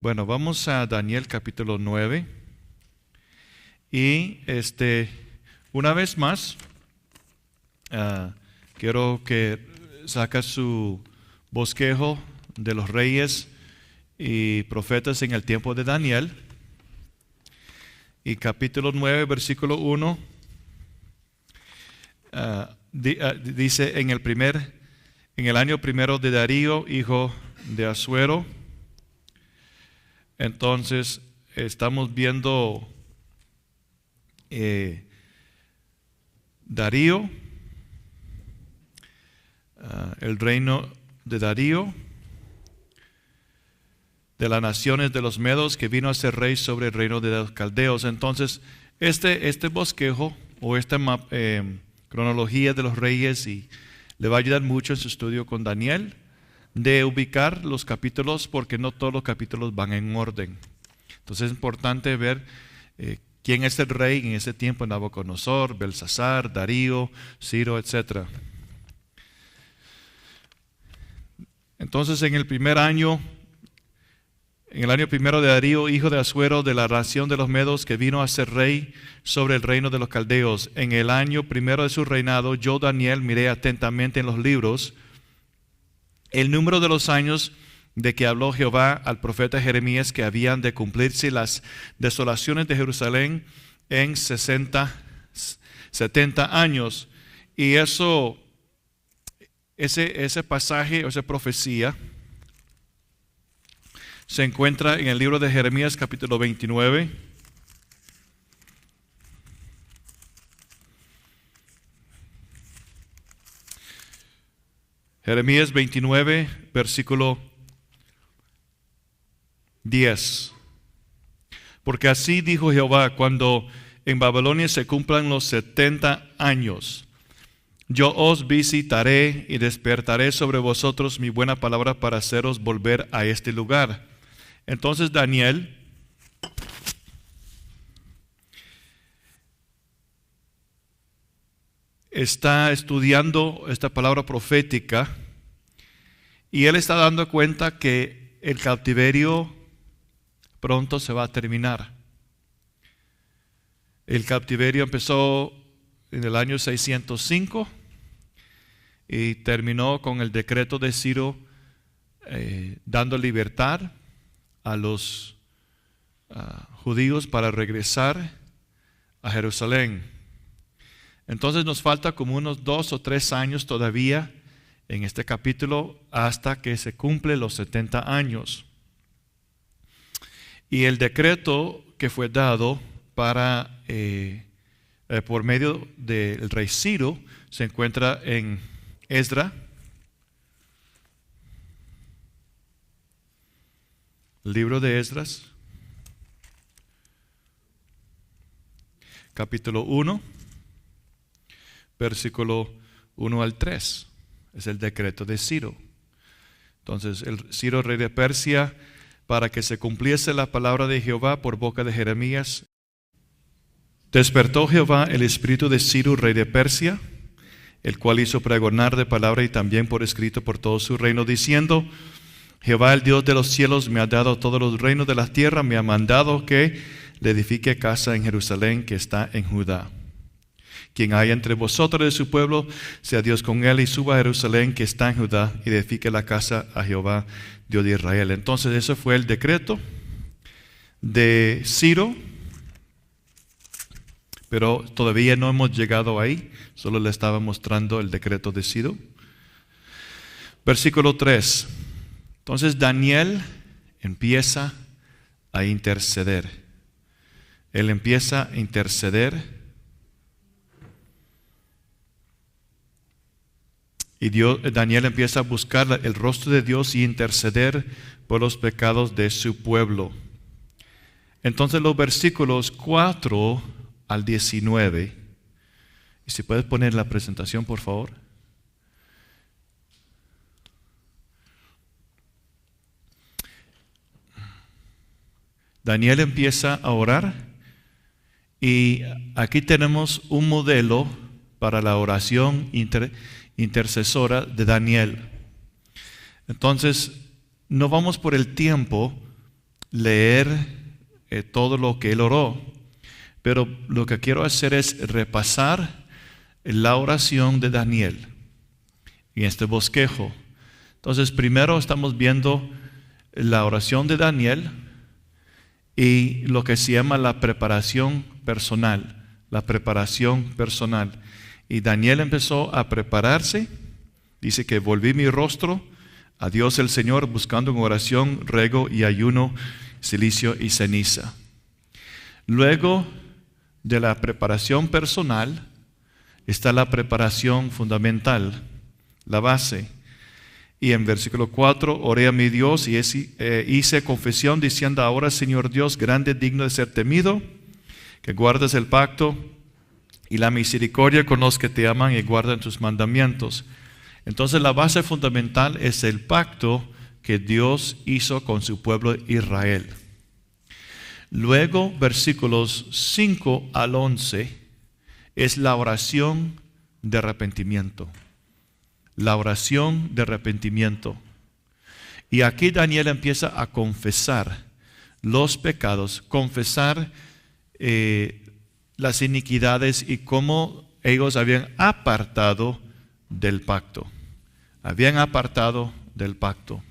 Bueno, vamos a Daniel capítulo 9 y una vez más quiero que saque su bosquejo de los reyes y profetas en el tiempo de Daniel, y capítulo 9 versículo 1 dice: en el año primero de Darío, hijo de Asuero. Entonces estamos viendo Darío, el reino de Darío, de las naciones de los medos, que vino a ser rey sobre el reino de los caldeos. Entonces este bosquejo o esta cronología de los reyes le va a ayudar mucho en su estudio con Daniel, de ubicar los capítulos, porque no todos los capítulos van en orden. Entonces es importante ver quién es el rey en ese tiempo: Nabucodonosor, Belsasar, Darío, Ciro, etc. Entonces en el año primero de Darío, hijo de Asuero, de la nación de los medos, que vino a ser rey sobre el reino de los caldeos, en el año primero de su reinado, yo, Daniel, miré atentamente en los libros el número de los años de que habló Jehová al profeta Jeremías, que habían de cumplirse las desolaciones de Jerusalén en 70 años. Y ese pasaje, o esa profecía, se encuentra en el libro de Jeremías capítulo 29. Jeremías 29, versículo 10. Porque así dijo Jehová: cuando en Babilonia se cumplan los 70 años, yo os visitaré y despertaré sobre vosotros mi buena palabra para haceros volver a este lugar. Entonces Daniel está estudiando esta palabra profética y él está dando cuenta que el cautiverio pronto se va a terminar. El cautiverio empezó en el año 605 y terminó con el decreto de Ciro dando libertad a los judíos para regresar a Jerusalén. Entonces nos falta como unos 2 o 3 años todavía en este capítulo hasta que se cumplen los 70 años. Y el decreto que fue dado por medio del rey Ciro se encuentra en Esdras, el libro de Esdras, capítulo 1, versículo 1 al 3. Es el decreto de Ciro. Entonces el Ciro, rey de Persia, para que se cumpliese la palabra de Jehová por boca de Jeremías, despertó Jehová el espíritu de Ciro, rey de Persia, el cual hizo pregonar de palabra y también por escrito por todo su reino, diciendo: Jehová, el Dios de los cielos, me ha dado todos los reinos de la tierra, me ha mandado que le edifique casa en Jerusalén, que está en Judá. Quien haya entre vosotros de su pueblo, sea Dios con él, y suba a Jerusalén, que está en Judá, y edifique la casa a Jehová, Dios de Israel. Entonces ese fue el decreto de Ciro, pero todavía no hemos llegado ahí, solo le estaba mostrando el decreto de Ciro. Versículo 3. Entonces Daniel empieza a interceder. Él empieza a interceder. Y Daniel empieza a buscar el rostro de Dios y interceder por los pecados de su pueblo. Entonces los versículos 4 al 19. Y si puedes poner la presentación, por favor. Daniel empieza a orar. Y aquí tenemos un modelo para la oración intercesora de Daniel. Entonces, no vamos por el tiempo leer todo lo que él oró, pero lo que quiero hacer es repasar la oración de Daniel en este bosquejo. Entonces, primero estamos viendo la oración de Daniel y lo que se llama la preparación personal. La preparación personal. Y Daniel empezó a prepararse. Dice que volví mi rostro a Dios el Señor, buscando en oración, ruego y ayuno, cilicio y ceniza. Luego de la preparación personal está la preparación fundamental, la base. Y en versículo 4, oré a mi Dios y hice confesión diciendo: ahora, Señor Dios, grande, digno de ser temido, que guardas el pacto y la misericordia con los que te aman y guardan tus mandamientos. Entonces la base fundamental es el pacto que Dios hizo con su pueblo Israel. Luego, versículos 5 al 11, es la oración de arrepentimiento. La oración de arrepentimiento. Y aquí Daniel empieza a confesar los pecados, confesar las iniquidades y cómo ellos habían apartado del pacto. Habían apartado del pacto.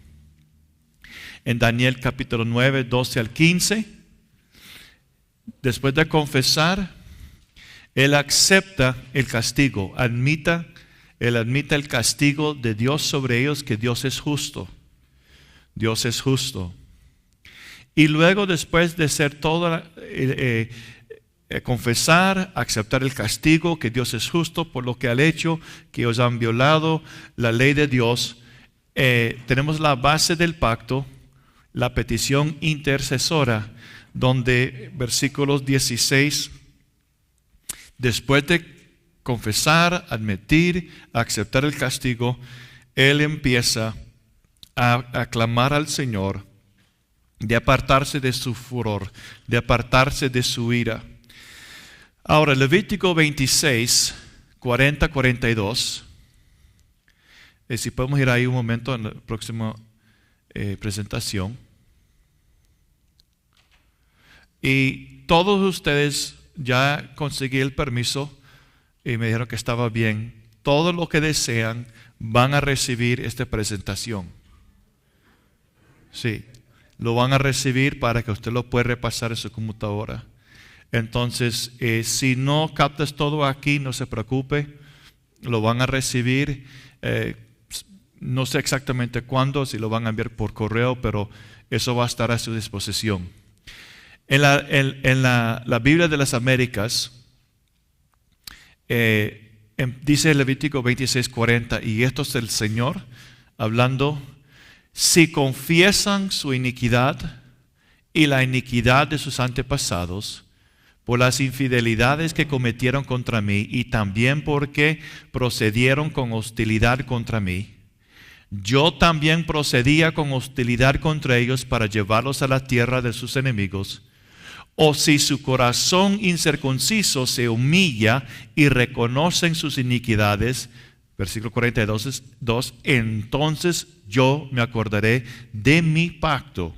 En Daniel capítulo 9, 12 al 15, después de confesar, él acepta el castigo, él admite el castigo de Dios sobre ellos, que Dios es justo. Dios es justo. Y luego, después de hacer todo, confesar, aceptar el castigo, que Dios es justo por lo que han hecho, que ellos han violado la ley de Dios, tenemos la base del pacto, la petición intercesora, donde versículos 16, después de confesar, admitir, aceptar el castigo, él empieza a clamar al Señor de apartarse de su furor, de apartarse de su ira. Ahora, Levítico 26, 40, 42. Si podemos ir ahí un momento en la próxima presentación. Y todos ustedes ya conseguí el permiso y me dijeron que estaba bien. Todo lo que desean van a recibir esta presentación. Sí, lo van a recibir para que usted lo pueda repasar en su computadora. Entonces, si no captas todo aquí, no se preocupe, lo van a recibir. No sé exactamente cuándo, si lo van a enviar por correo, pero eso va a estar a su disposición. En la Biblia de las Américas, dice Levítico 26:40, y esto es el Señor hablando: si confiesan su iniquidad y la iniquidad de sus antepasados, por las infidelidades que cometieron contra mí y también porque procedieron con hostilidad contra mí, yo también procedía con hostilidad contra ellos para llevarlos a la tierra de sus enemigos. O si su corazón incircunciso se humilla y reconocen sus iniquidades, versículo 42, entonces yo me acordaré de mi pacto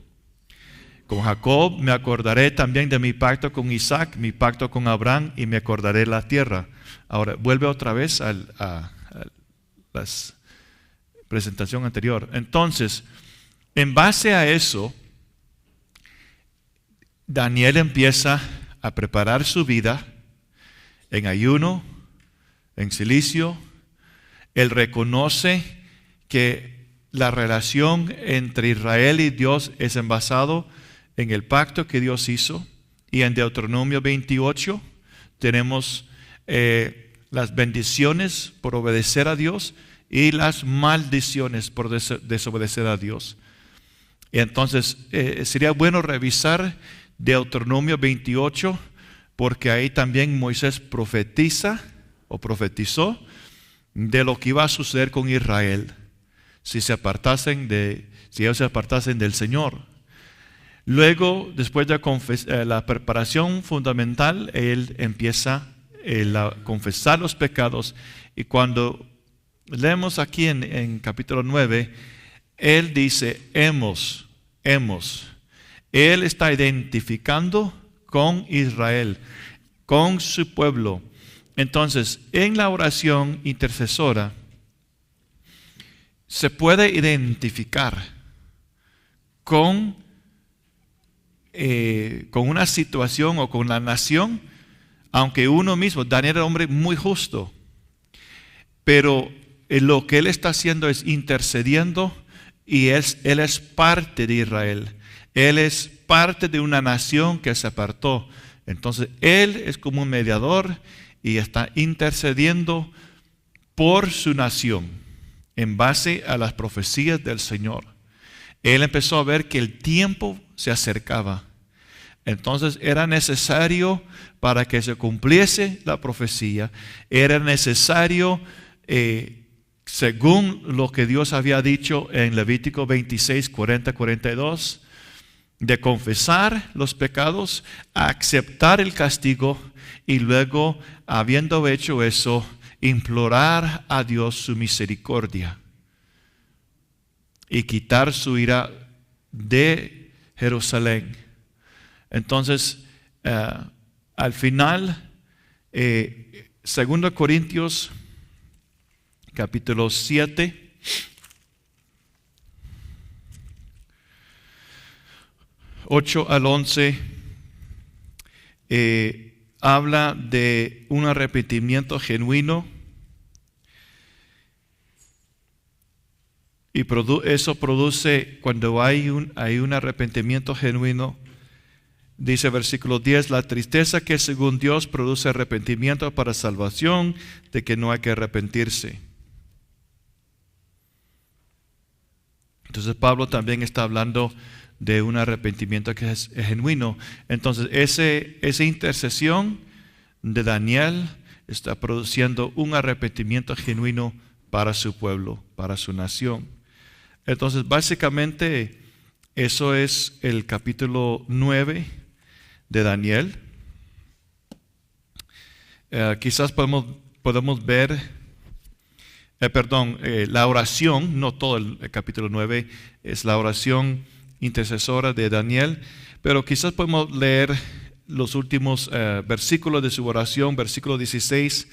con Jacob, me acordaré también de mi pacto con Isaac, mi pacto con Abraham, y me acordaré de la tierra. Ahora, vuelve otra vez a la presentación anterior. Entonces, en base a eso, Daniel empieza a preparar su vida en ayuno, en cilicio. Él reconoce que la relación entre Israel y Dios es basado en el pacto que Dios hizo. Y en Deuteronomio 28 tenemos las bendiciones por obedecer a Dios y las maldiciones por desobedecer a Dios. Y entonces sería bueno revisar Deuteronomio 28, porque ahí también Moisés profetiza o profetizó de lo que iba a suceder con Israel si ellos se apartasen del Señor. Luego, después de la preparación fundamental, él empieza a confesar los pecados. Y cuando leemos aquí en capítulo 9, él dice: hemos. Él está identificando con Israel, con su pueblo. Entonces, en la oración intercesora, se puede identificar con una situación o con la nación, aunque uno mismo, Daniel era un hombre muy justo, pero lo que él está haciendo es intercediendo, y él es parte de Israel. Él es parte de una nación que se apartó. Entonces él es como un mediador y está intercediendo por su nación en base a las profecías del Señor. Él empezó a ver que el tiempo se acercaba. Entonces era necesario, para que se cumpliese la profecía, era necesario, según lo que Dios había dicho en Levítico 26, 40, 42, de confesar los pecados, aceptar el castigo y luego, habiendo hecho eso, implorar a Dios su misericordia y quitar su ira de Jerusalén. Entonces, al final, 2 Corintios capítulo 7, (8 al 11), habla de un arrepentimiento genuino, y eso produce, cuando hay un arrepentimiento genuino, dice versículo 10, la tristeza que según Dios produce arrepentimiento para salvación, de que no hay que arrepentirse. Entonces Pablo también está hablando de un arrepentimiento que es genuino. Entonces esa intercesión de Daniel está produciendo un arrepentimiento genuino para su pueblo, para su nación. Entonces básicamente eso es el capítulo 9 de Daniel. Quizás podemos ver, la oración, no todo el capítulo 9, es la oración intercesora de Daniel, pero quizás podemos leer los últimos versículos de su oración. Versículo 16,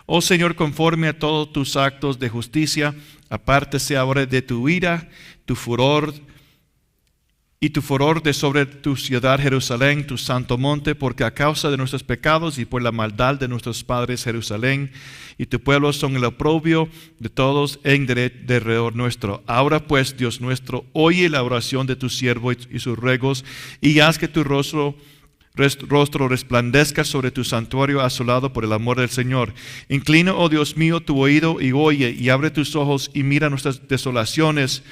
oh Señor, conforme a todos tus actos de justicia, apártese ahora de tu ira, tu furor de sobre tu ciudad Jerusalén, tu santo monte, porque a causa de nuestros pecados y por la maldad de nuestros padres Jerusalén y tu pueblo son el oprobio de todos en derredor nuestro. Ahora pues, Dios nuestro, oye la oración de tu siervo y sus ruegos, y haz que tu rostro resplandezca sobre tu santuario asolado por el amor del Señor. Inclina, oh Dios mío, tu oído y oye, y abre tus ojos y mira nuestras desolaciones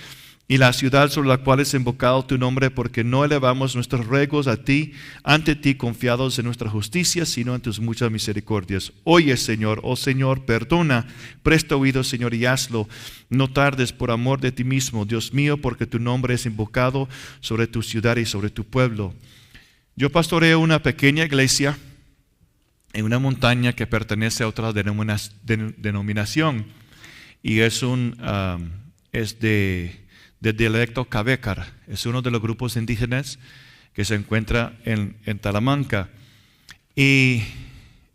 y la ciudad sobre la cual es invocado tu nombre, porque no elevamos nuestros ruegos a ti, ante ti, confiados en nuestra justicia, sino en tus muchas misericordias. Oye, Señor, oh Señor, perdona, presta oído, Señor, y hazlo. No tardes, por amor de ti mismo, Dios mío, porque tu nombre es invocado sobre tu ciudad y sobre tu pueblo. Yo pastoreo una pequeña iglesia en una montaña que pertenece a otra denominación, y es de dialecto Cavécar. Es uno de los grupos indígenas que se encuentra en Talamanca. Y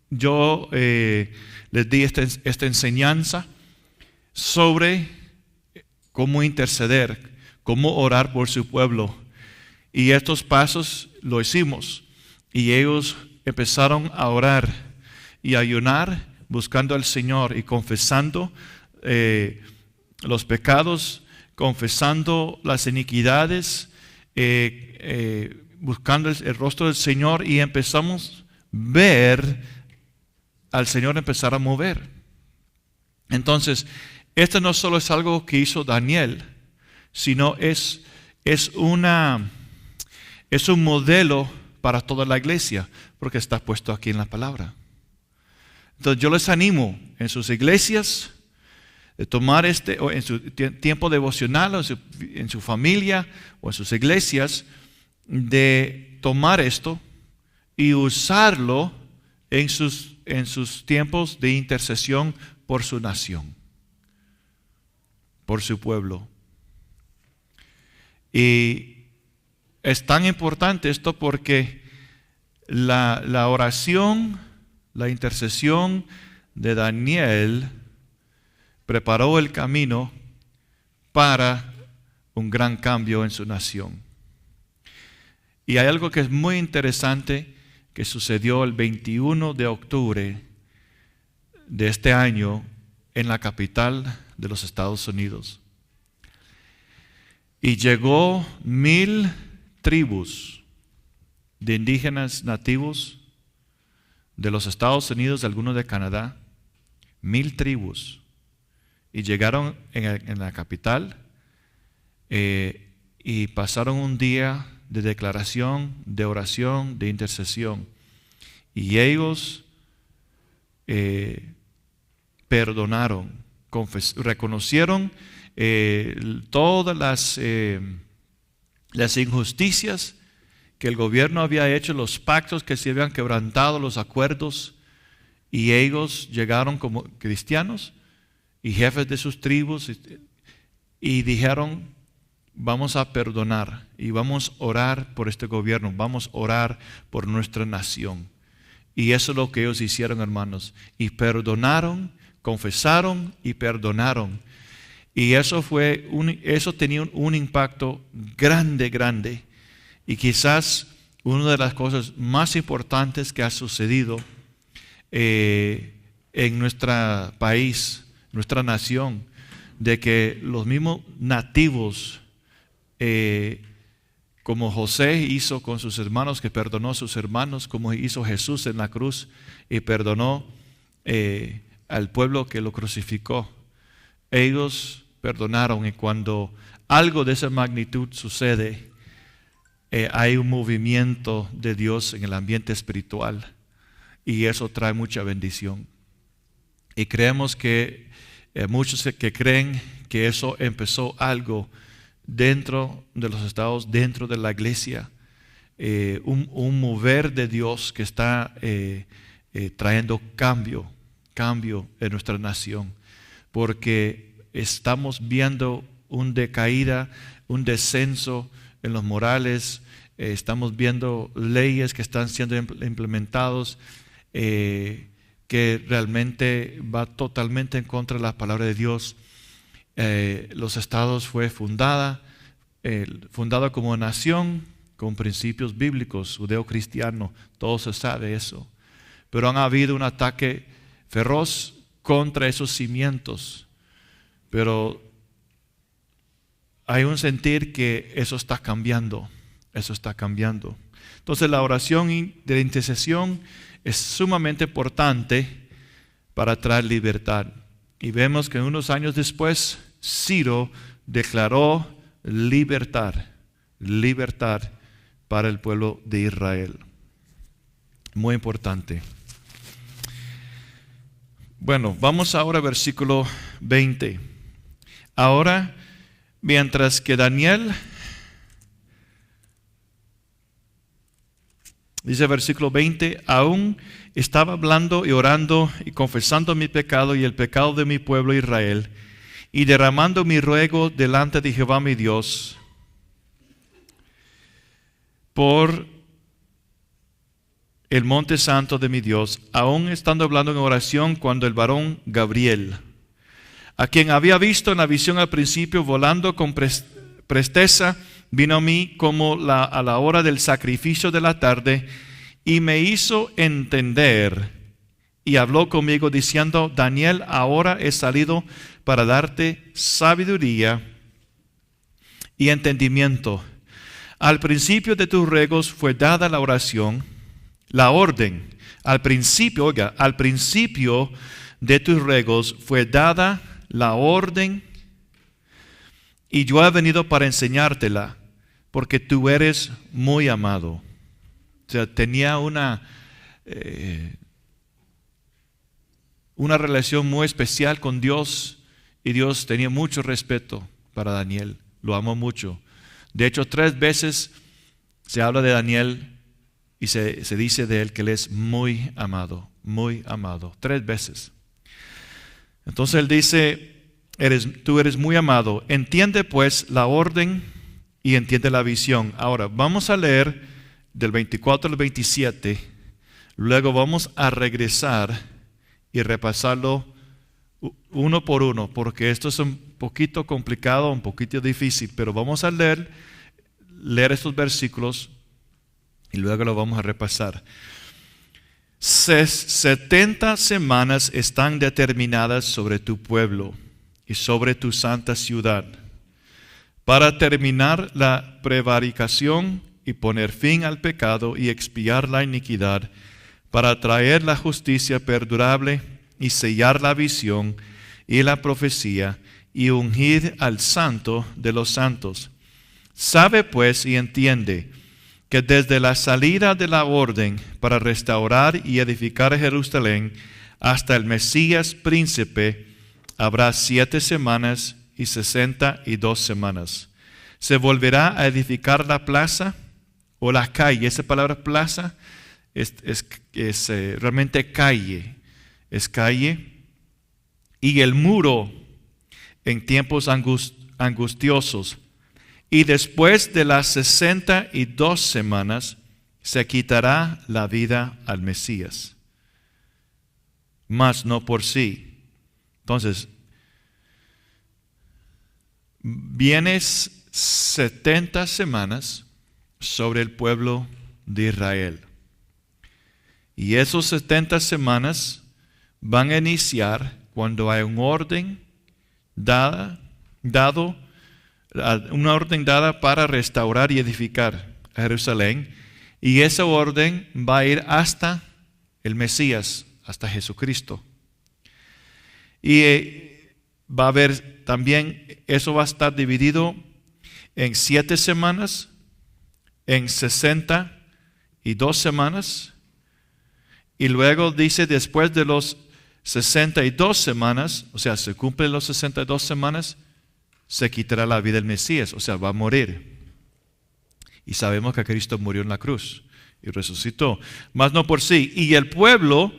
yo les di esta enseñanza sobre cómo interceder, cómo orar por su pueblo. Y estos pasos lo hicimos. Y ellos empezaron a orar y a ayunar, buscando al Señor y confesando los pecados, confesando las iniquidades, buscando el rostro del Señor, y empezamos a ver al Señor empezar a mover. Entonces, esto no solo es algo que hizo Daniel, sino es un modelo para toda la iglesia, porque está puesto aquí en la palabra. Entonces yo les animo en sus iglesias, de tomar o en su tiempo devocional, o en su familia, o en sus iglesias, de tomar esto y usarlo en sus tiempos de intercesión por su nación, por su pueblo. Y es tan importante esto porque la oración, la intercesión de Daniel preparó el camino para un gran cambio en su nación. Y hay algo que es muy interesante que sucedió el 21 de octubre de este año en la capital de los Estados Unidos. Y llegó 1000 tribus de indígenas nativos de los Estados Unidos, algunos de Canadá, 1000 tribus. Y llegaron en la capital y pasaron un día de declaración, de oración, de intercesión. Y ellos perdonaron, reconocieron todas las injusticias que el gobierno había hecho, los pactos que se habían quebrantado, los acuerdos, y ellos llegaron como cristianos y jefes de sus tribus y dijeron: vamos a perdonar y vamos a orar por este gobierno, vamos a orar por nuestra nación. Y eso es lo que ellos hicieron, hermanos, y perdonaron, confesaron y perdonaron. Y eso tenía un impacto grande. Y quizás una de las cosas más importantes que ha sucedido en nuestro país, nuestra nación, de que los mismos nativos, como José hizo con sus hermanos, que perdonó a sus hermanos, como hizo Jesús en la cruz y perdonó al pueblo que lo crucificó, ellos perdonaron. Y cuando algo de esa magnitud sucede, hay un movimiento de Dios en el ambiente espiritual y eso trae mucha bendición. Y creemos que muchos que creen que eso empezó algo dentro de los estados, dentro de la iglesia, un mover de Dios que está trayendo cambio en nuestra nación, porque estamos viendo una decaída, un descenso en los morales, estamos viendo leyes que están siendo implementados que realmente va totalmente en contra de la palabra de Dios. Los estados fue fundada como nación con principios bíblicos, judeo-cristiano, todo se sabe eso, pero han habido un ataque feroz contra esos cimientos, pero hay un sentir que eso está cambiando. Entonces la oración de la intercesión es sumamente importante para traer libertad. Y vemos que unos años después, Ciro declaró libertad para el pueblo de Israel. Muy importante. Bueno, vamos ahora al versículo 20. Ahora, mientras que Daniel, dice versículo 20, aún estaba hablando y orando y confesando mi pecado y el pecado de mi pueblo Israel, y derramando mi ruego delante de Jehová mi Dios, por el monte santo de mi Dios, aún estando hablando en oración, cuando el varón Gabriel, a quien había visto en la visión al principio volando con presteza, vino a mí como a la hora del sacrificio de la tarde, y me hizo entender, y habló conmigo diciendo: Daniel, ahora he salido para darte sabiduría y entendimiento. Al principio de tus ruegos fue dada la oración, la orden. Al principio de tus ruegos fue dada la orden, y yo he venido para enseñártela, porque tú eres muy amado. O sea, tenía una relación muy especial con Dios, y Dios tenía mucho respeto para Daniel, lo amó mucho. De hecho, 3 veces se habla de Daniel y se dice de él que él es muy amado, 3 veces. Entonces él dice: tú eres muy amado, entiende pues la orden y entiende la visión. Ahora, vamos a leer del 24 al 27, luego vamos a regresar y repasarlo uno por uno, porque esto es un poquito complicado, un poquito difícil, pero vamos a leer estos versículos y luego lo vamos a repasar. 70 semanas están determinadas sobre tu pueblo y sobre tu santa ciudad, para terminar la prevaricación y poner fin al pecado y expiar la iniquidad, para traer la justicia perdurable y sellar la visión y la profecía y ungir al santo de los santos. Sabe pues y entiende que desde la salida de la orden para restaurar y edificar Jerusalén hasta el Mesías príncipe habrá 7 semanas y 62 semanas. Se volverá a edificar la plaza o la calle. Esa palabra plaza es realmente calle. Es calle. Y el muro en tiempos angustiosos. Y después de las 62 semanas se quitará la vida al Mesías, mas no por sí. Entonces, vienes 70 semanas sobre el pueblo de Israel. Y esos 70 semanas van a iniciar cuando hay un orden una orden dada para restaurar y edificar Jerusalén, y esa orden va a ir hasta el Mesías, hasta Jesucristo. Y va a haber también, eso va a estar dividido en 7 semanas, en 62 semanas, y luego dice después de los 62 semanas, o sea, se cumplen los 62 semanas, se quitará la vida del Mesías, o sea, va a morir. Y sabemos que Cristo murió en la cruz y resucitó, mas no por sí. Y el pueblo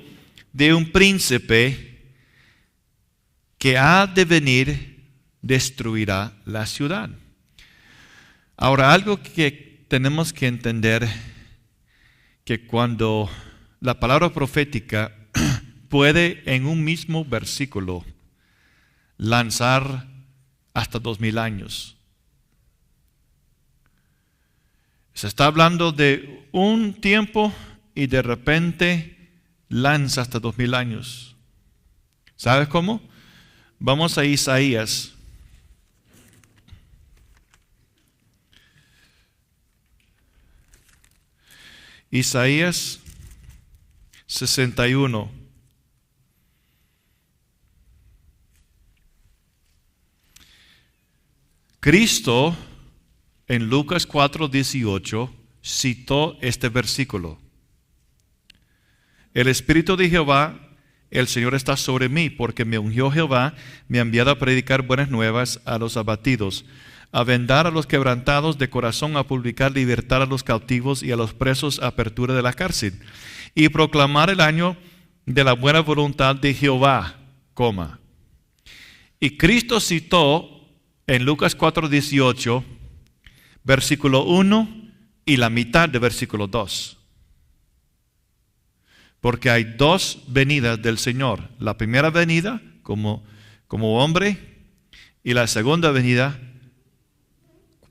de un príncipe que ha de venir destruirá la ciudad. Ahora, algo que tenemos que entender, que cuando la palabra profética puede en un mismo versículo lanzar hasta 2000 años. Se está hablando de un tiempo y de repente lanza hasta 2000 años. ¿Sabes cómo? Vamos a Isaías. Isaías 61. Cristo en Lucas 4:18 citó este versículo. El Espíritu de Jehová, el Señor está sobre mí, porque me ungió Jehová, me ha enviado a predicar buenas nuevas a los abatidos, a vendar a los quebrantados de corazón, a publicar libertad a los cautivos y a los presos apertura de la cárcel, y proclamar el año de la buena voluntad de Jehová, Y Cristo citó en Lucas 4:18, versículo 1 y la mitad de versículo 2. Porque hay 2 venidas del Señor. La primera venida como hombre y la segunda venida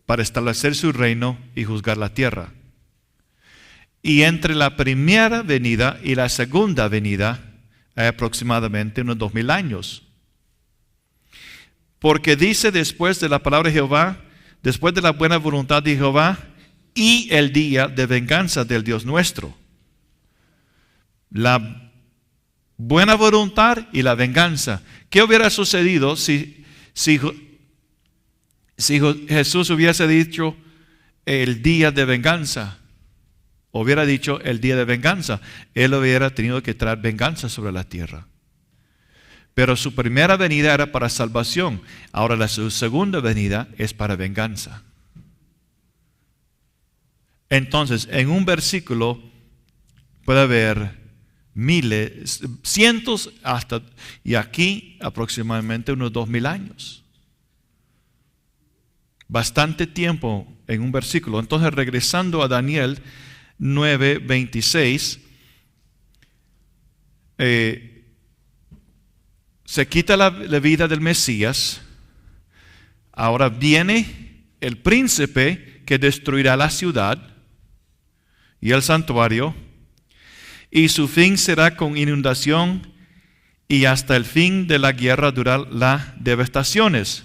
para establecer su reino y juzgar la tierra. Y entre la primera venida y la segunda venida hay aproximadamente unos 2000 años. Porque dice después de la palabra de Jehová, después de la buena voluntad de Jehová y el día de venganza del Dios nuestro. La buena voluntad y la venganza. ¿Qué hubiera sucedido si Jesús hubiese dicho el día de venganza? Hubiera dicho el día de venganza. Él hubiera tenido que traer venganza sobre la tierra. Pero su primera venida era para salvación. Ahora su segunda venida es para venganza. Entonces, en un versículo puede haber miles, cientos hasta, y aquí aproximadamente unos 2000 años. bastante tiempo en un versículo. Entonces, regresando a Daniel 9:26, se quita la vida del Mesías. Ahora viene el príncipe que destruirá la ciudad y el santuario, y su fin será con inundación, y hasta el fin de la guerra durará las devastaciones.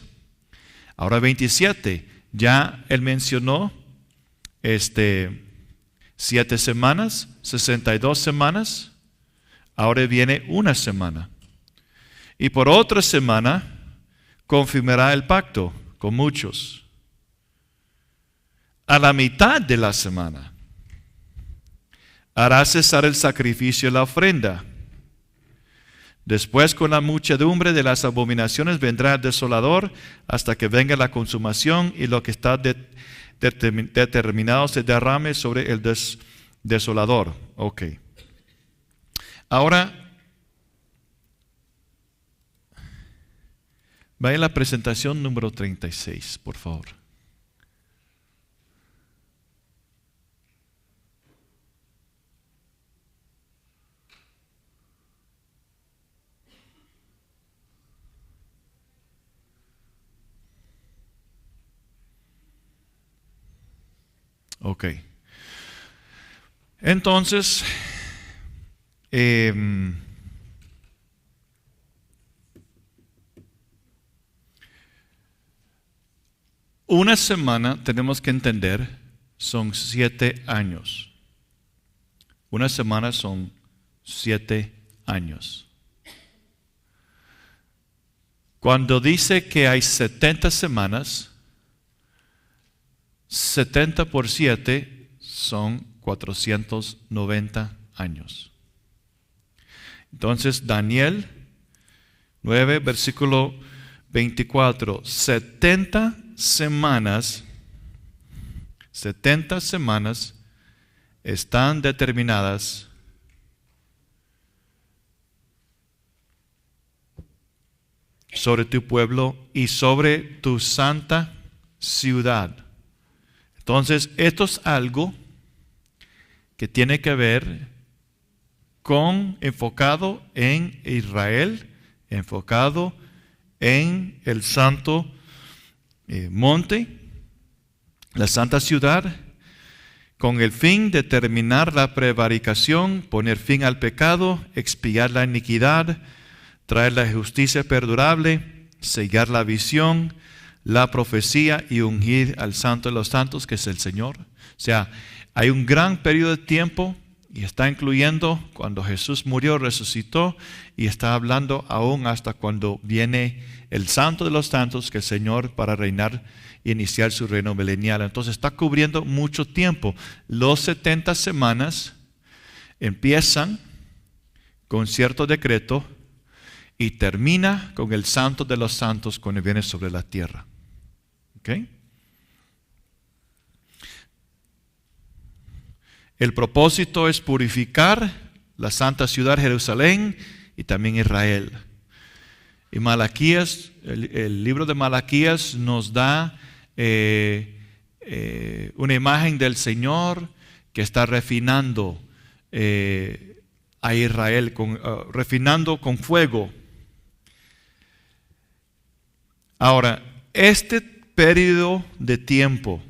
Ahora 27, ya él mencionó 7 semanas, 62 semanas, ahora viene una semana. Y por otra semana confirmará el pacto con muchos. A la mitad de la semana hará cesar el sacrificio y la ofrenda. Después, con la muchedumbre de las abominaciones, vendrá el desolador hasta que venga la consumación, y lo que está determinado se derrame sobre el desolador. Ok. Ahora, vaya a la presentación número 36, por favor. Ok. Entonces, una semana, tenemos que entender, son 7 años. Una semana son 7 años. Cuando dice que hay 70 semanas, 70 por 7 son 490 años. Entonces, Daniel 9, versículo 24, 70 semanas están determinadas sobre tu pueblo y sobre tu santa ciudad. Entonces, esto es algo que tiene que ver enfocado en Israel, enfocado en el santo monte, la santa ciudad, con el fin de terminar la prevaricación, poner fin al pecado, expiar la iniquidad, traer la justicia perdurable, sellar la visión, la profecía y ungir al Santo de los Santos, que es el Señor. O sea, hay un gran periodo de tiempo, y está incluyendo cuando Jesús murió, resucitó, y está hablando aún hasta cuando viene el Santo de los Santos, que es el Señor, para reinar y iniciar su reino milenial. Entonces está cubriendo mucho tiempo. Los 70 semanas empiezan con cierto decreto y termina con el Santo de los Santos cuando viene sobre la tierra. ¿Okay? El propósito es purificar la santa ciudad Jerusalén y también Israel. Y Malaquías, el libro de Malaquías nos da una imagen del Señor que está refinando a Israel, refinando con fuego. Ahora, este periodo de tiempo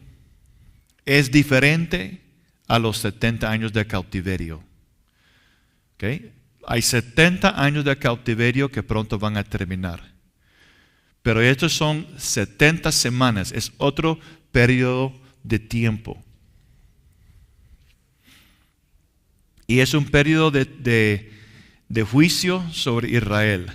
es diferente a los 70 años de cautiverio. ¿Okay? Hay 70 años de cautiverio que pronto van a terminar. Pero estos son 70 semanas, es otro periodo de tiempo. Y es un periodo de juicio sobre Israel.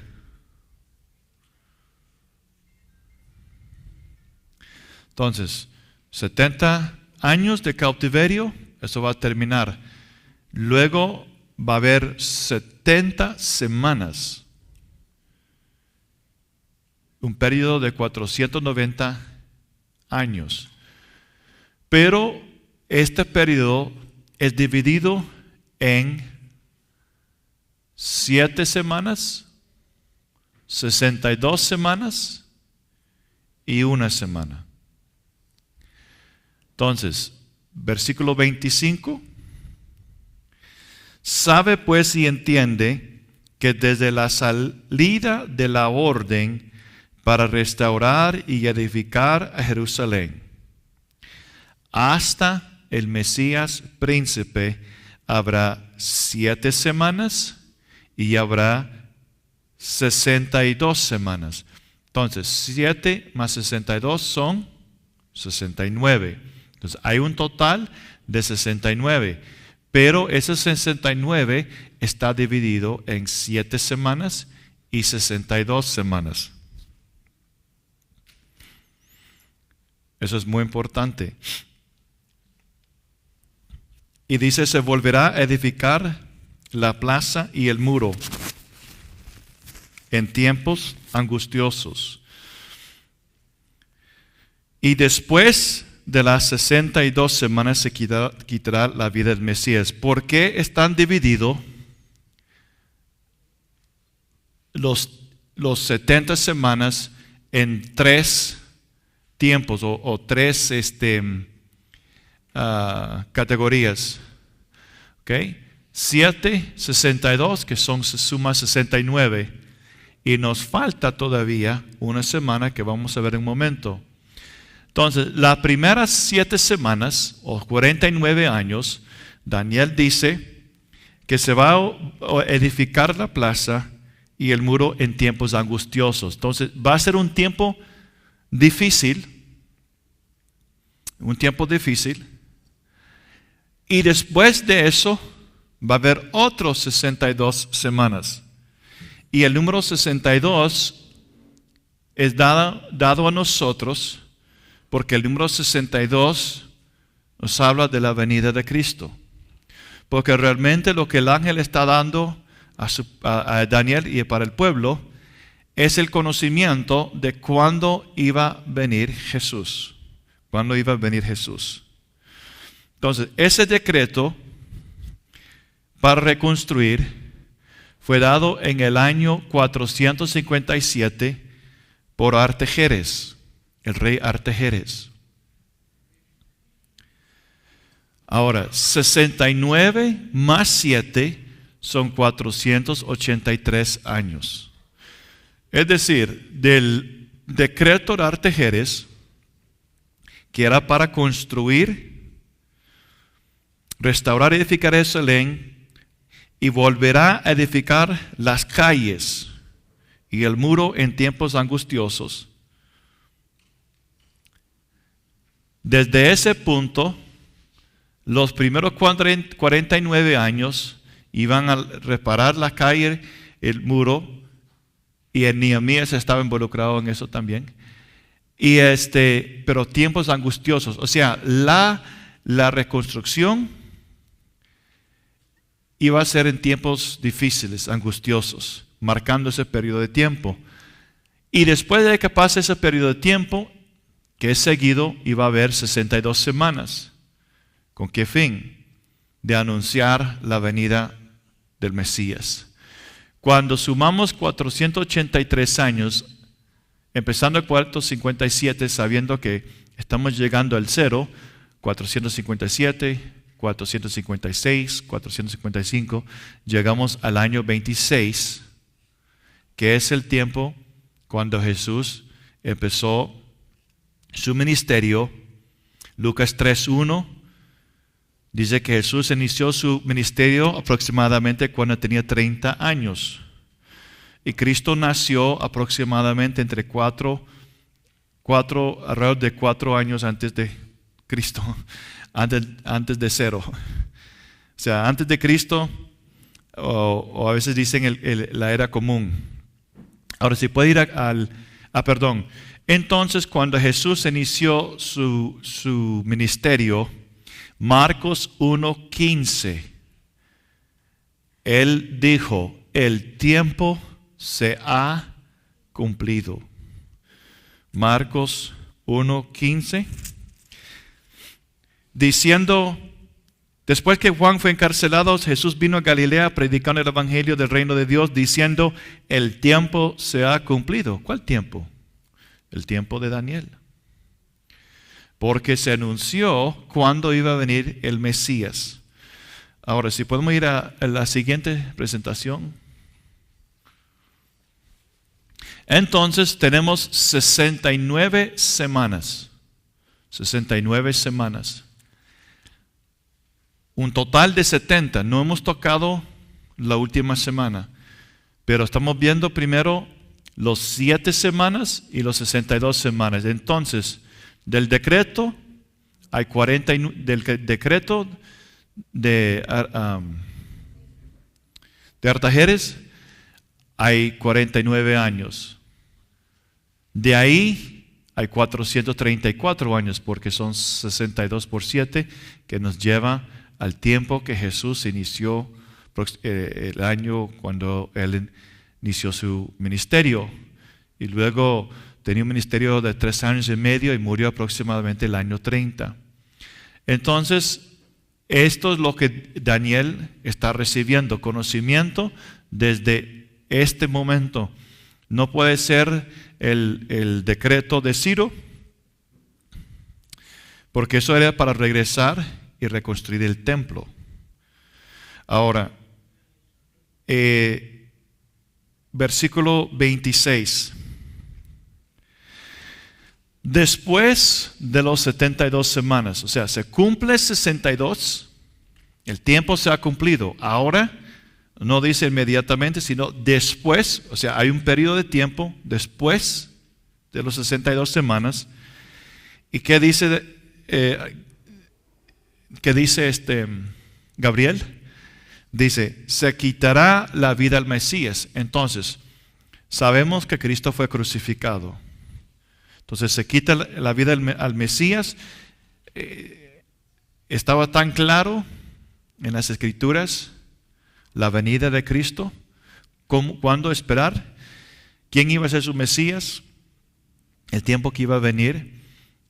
Entonces, 70 años de cautiverio, eso va a terminar. Luego va a haber 70 semanas. Un periodo de 490 años. Pero este periodo es dividido en 7 semanas, 62 semanas y una semana. Entonces, versículo 25. Sabe pues y entiende que desde la salida de la orden para restaurar y edificar a Jerusalén, hasta el Mesías príncipe, habrá 7 semanas y habrá 62 semanas. Entonces, 7 más 62 son 69. Entonces, hay un total de 69. Pero ese 69 está dividido en 7 semanas y 62 semanas. Eso es muy importante. Y dice, se volverá a edificar la plaza y el muro en tiempos angustiosos. Y después de las 62 semanas se quitará la vida del Mesías. ¿Por qué están divididos los 70 semanas en 3 tiempos o 3 categorías? ¿Okay? 7, 62, que se suma 69. Y nos falta todavía una semana que vamos a ver en un momento. Entonces, las primeras 7 semanas o 49 años, Daniel dice que se va a edificar la plaza y el muro en tiempos angustiosos. Entonces, va a ser un tiempo difícil. Y después de eso, va a haber otros 62 semanas. Y el número 62 es dado a nosotros porque el número 62 nos habla de la venida de Cristo. Porque realmente lo que el ángel está dando a Daniel y para el pueblo es el conocimiento de cuándo iba a venir Jesús. Cuándo iba a venir Jesús. Entonces, ese decreto para reconstruir fue dado en el año 457 por Artajerjes, el rey Artajerjes. Ahora, 69 más 7 son 483 años. Es decir, del decreto de Artajerjes, que era para construir, restaurar y edificar Jerusalén, y volverá a edificar las calles y el muro en tiempos angustiosos. Desde ese punto, los primeros 49 años iban a reparar la calle, el muro, y en Nehemías estaba involucrado en eso también. Pero tiempos angustiosos, o sea, la reconstrucción iba a ser en tiempos difíciles, angustiosos, marcando ese periodo de tiempo. Y después de que pase ese periodo de tiempo, que es seguido, iba a haber 62 semanas. ¿Con qué fin? De anunciar la venida del Mesías. Cuando sumamos 483 años, empezando el 457, sabiendo que estamos llegando al 0, 457, 456, 455, llegamos al año 26, que es el tiempo cuando Jesús empezó su ministerio. Lucas 3:1 dice que Jesús inició su ministerio aproximadamente cuando tenía 30 años. Y Cristo nació aproximadamente alrededor de 4 años antes de Cristo. Antes de 0. O sea, antes de Cristo, o a veces dicen la era común. Ahora, si puede ir perdón. Entonces, cuando Jesús inició su ministerio, Marcos 1:15, Él dijo, el tiempo se ha cumplido. Marcos 1:15. Diciendo, después que Juan fue encarcelado, Jesús vino a Galilea predicando el evangelio del reino de Dios, diciendo, el tiempo se ha cumplido. ¿Cuál tiempo? El tiempo de Daniel. porque se anunció cuándo iba a venir el Mesías. Ahora, si podemos ir a la siguiente presentación. Entonces tenemos 69 semanas. 69 semanas. Un total de 70. No hemos tocado la última semana, pero estamos viendo primero los 7 semanas y los 62 semanas. Entonces, del decreto hay 49, del decreto de Artajerjes hay 49 años. De ahí hay 434 años, porque son 62 por 7, que nos lleva al tiempo que Jesús inició el año cuando Él inició su ministerio. Y luego tenía un ministerio de 3 años y medio y murió aproximadamente el año 30. Entonces, esto es lo que Daniel está recibiendo, conocimiento desde este momento. No puede ser el decreto de Ciro, porque eso era para regresar y reconstruir el templo. Ahora, versículo 26. Después de los 72 semanas, o sea, se cumple 62, el tiempo se ha cumplido. Ahora, no dice inmediatamente, sino después, o sea, hay un periodo de tiempo después de los 62 semanas. ¿Y qué dice Gabriel? Dice, se quitará la vida al Mesías. Entonces, sabemos que Cristo fue crucificado. Entonces se quita la vida al Mesías. Estaba tan claro en las Escrituras la venida de Cristo, cuándo esperar, quién iba a ser su Mesías, el tiempo que iba a venir.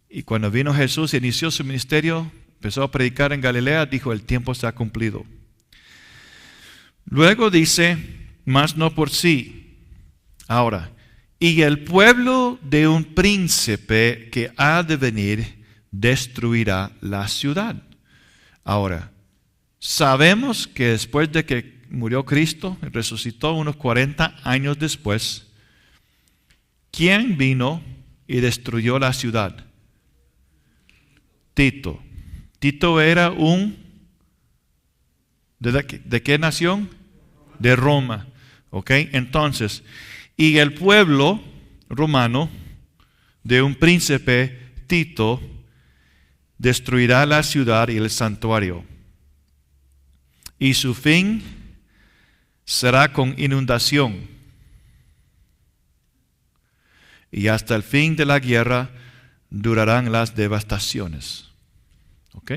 Y cuando vino Jesús y inició su ministerio, empezó a predicar en Galilea, dijo, el tiempo se ha cumplido. Luego dice, mas no por sí. Ahora, y el pueblo de un príncipe que ha de venir destruirá la ciudad. Ahora, sabemos que después de que murió Cristo, resucitó unos 40 años después, ¿quién vino y destruyó la ciudad? Tito. Tito era ¿de qué nación? De Roma. ¿Ok? Entonces, y el pueblo romano de un príncipe, Tito, destruirá la ciudad y el santuario. Y su fin será con inundación. Y hasta el fin de la guerra durarán las devastaciones. ¿Ok?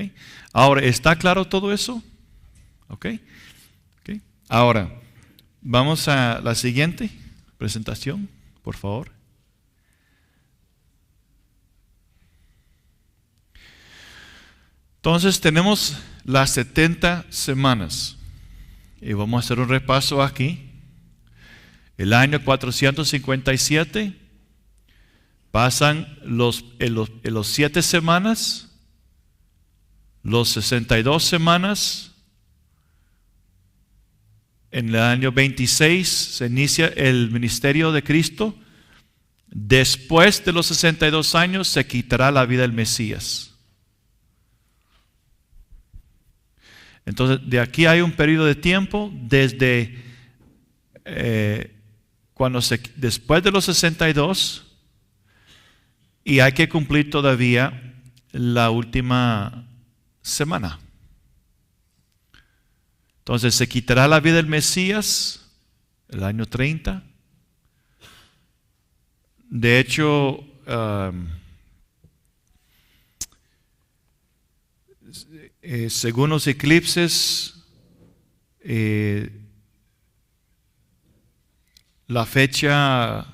Ahora, ¿está claro todo eso? ¿Ok? ¿Ok? Ahora, vamos a la siguiente presentación, por favor. Entonces tenemos las 70 semanas. Y vamos a hacer un repaso aquí. El año 457 pasan los 7 semanas, los 62 semanas. En el año 26 se inicia el ministerio de Cristo. Después de los 62 años se quitará la vida del Mesías. Entonces, de aquí hay un periodo de tiempo desde después de los 62, y hay que cumplir todavía la última semana. Entonces se quitará la vida del Mesías el año 30. De hecho, según los eclipses, la fecha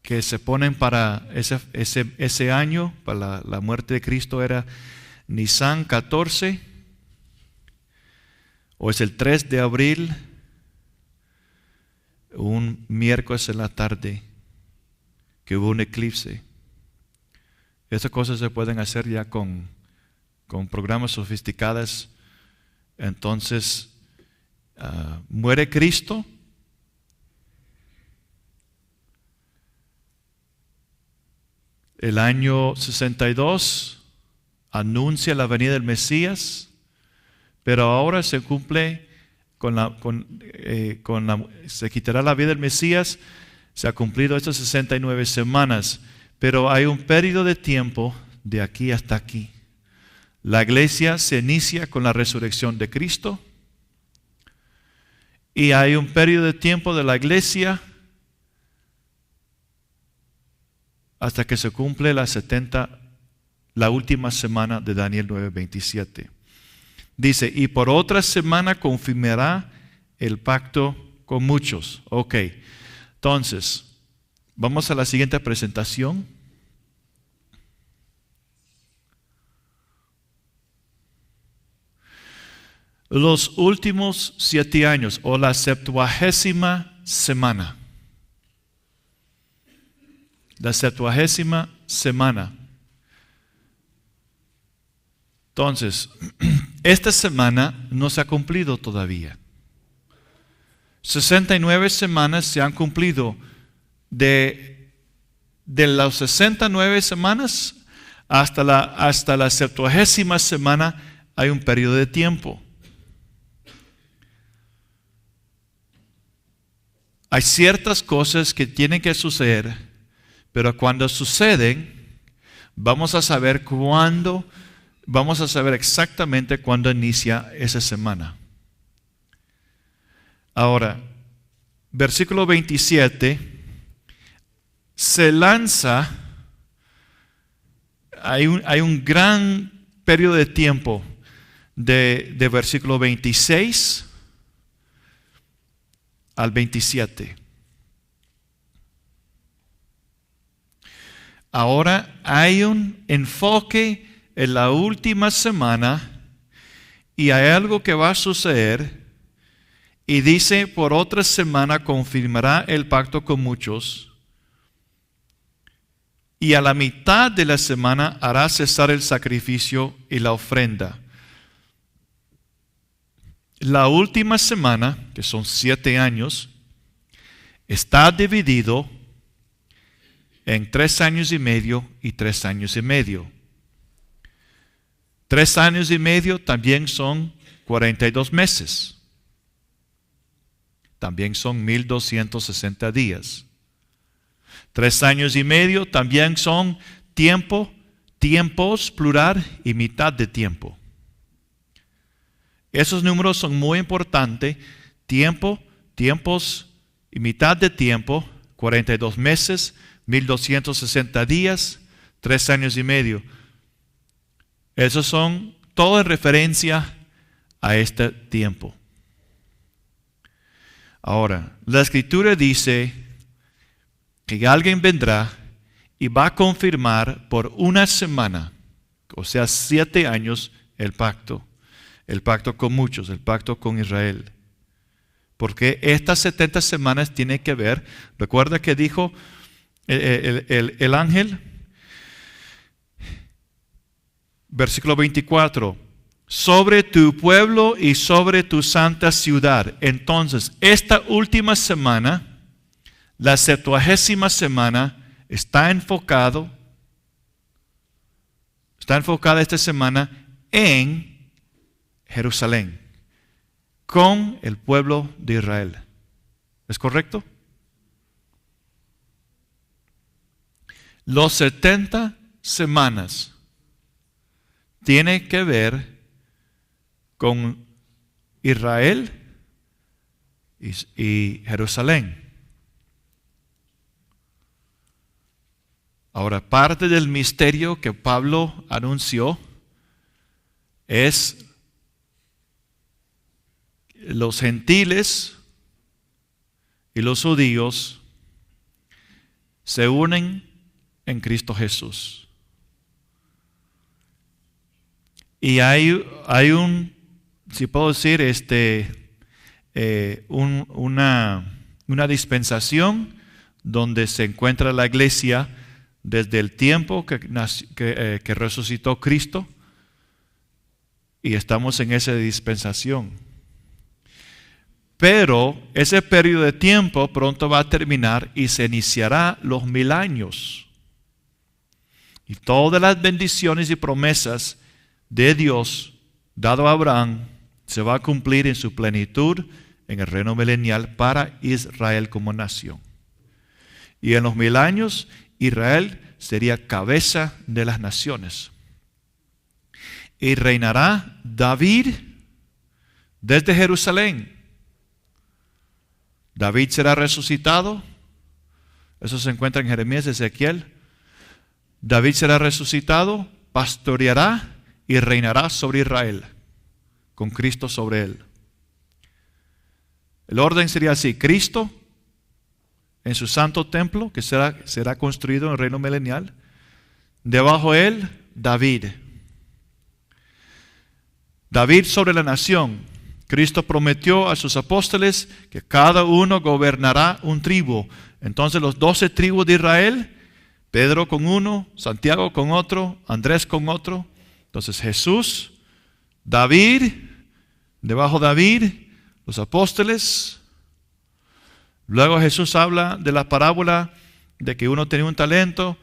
que se ponen para ese año, para la muerte de Cristo, era Nisan 14, o es el 3 de abril, un miércoles en la tarde, que hubo un eclipse. Esas cosas se pueden hacer ya con programas sofisticados. Entonces, muere Cristo. El año 62 anuncia la venida del Mesías, pero ahora se cumple se quitará la vida del Mesías. Se ha cumplido estas 69 semanas, pero hay un periodo de tiempo de aquí hasta aquí. La iglesia se inicia con la resurrección de Cristo y hay un periodo de tiempo de la iglesia hasta que se cumple la última semana de Daniel 9:27. Dice, y por otra semana confirmará el pacto con muchos. Ok, entonces, vamos a la siguiente presentación. Los últimos 7 años, o la 70ª semana. La 70ª semana. Entonces, esta semana no se ha cumplido todavía. 69 semanas se han cumplido. De las 69 semanas hasta la 70ª semana hay un periodo de tiempo. Hay ciertas cosas que tienen que suceder, pero cuando suceden, vamos a saber exactamente cuándo inicia esa semana. Ahora, versículo 27, se lanza, hay un gran periodo de tiempo de versículo 26 al 27. Ahora hay un enfoque en la última semana y hay algo que va a suceder y dice, por otra semana confirmará el pacto con muchos y a la mitad de la semana hará cesar el sacrificio y la ofrenda. La última semana, que son 7 años, está dividido en 3 años y medio y 3 años y medio. 3 años y medio también son 42 meses. También son 1260 días. 3 años y medio también son tiempos plural y mitad de tiempo. Esos números son muy importantes. Tiempos y mitad de tiempo, 42 meses, 1260 días, 3 años y medio. Esos son todo en referencia a este tiempo. Ahora, la Escritura dice que alguien vendrá y va a confirmar por una semana, o sea, 7 años, el pacto con muchos, el pacto con Israel. Porque estas 70 semanas tienen que ver, recuerda que dijo el ángel, versículo 24, sobre tu pueblo y sobre tu santa ciudad. Entonces, esta última semana, la 70ª semana, está enfocada esta semana en Jerusalén, con el pueblo de Israel. ¿Es correcto? Los 70 semanas tienen que ver con Israel y Jerusalén. Ahora, parte del misterio que Pablo anunció es los gentiles y los judíos se unen en Cristo Jesús. Y hay un, si puedo decir, una dispensación donde se encuentra la iglesia, desde el tiempo que resucitó Cristo, y estamos en esa dispensación. Pero ese periodo de tiempo pronto va a terminar y se iniciará los 1000 años. Y todas las bendiciones y promesas de Dios dado a Abraham se va a cumplir en su plenitud en el reino milenial para Israel como nación. Y en los 1000 años Israel sería cabeza de las naciones. Y reinará David desde Jerusalén. David será resucitado. Eso se encuentra en Jeremías y Ezequiel. David será resucitado, pastoreará y reinará sobre Israel, con Cristo sobre él. El orden sería así: Cristo en su santo templo, que será construido en el reino milenial. Debajo de él, David. David sobre la nación. Cristo prometió a sus apóstoles que cada uno gobernará un tribu. Entonces los 12 tribus de Israel, Pedro con uno, Santiago con otro, Andrés con otro. Entonces Jesús, David, debajo de David, los apóstoles. Luego Jesús habla de la parábola de que uno tenía un talento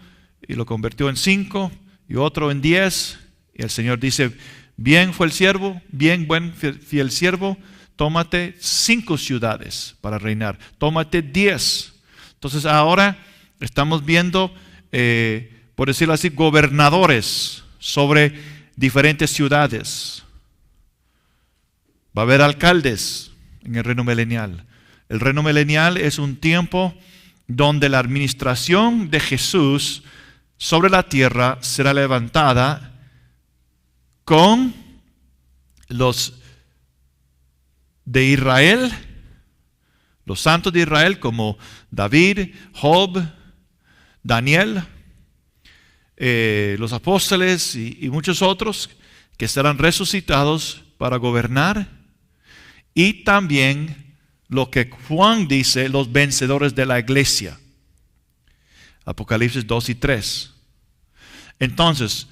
y lo convirtió en 5 y otro en 10. Y el Señor dice: bien fue el siervo, bien buen fiel siervo, tómate 5 ciudades para reinar, tómate 10. Entonces ahora estamos viendo, por decirlo así, gobernadores sobre diferentes ciudades. Va a haber alcaldes en el reino milenial. El reino milenial es un tiempo donde la administración de Jesús sobre la tierra será levantada con los de Israel, los santos de Israel como David, Job, Daniel, los apóstoles y muchos otros que serán resucitados para gobernar. Y también lo que Juan dice, los vencedores de la iglesia. Apocalipsis 2 y 3. Entonces,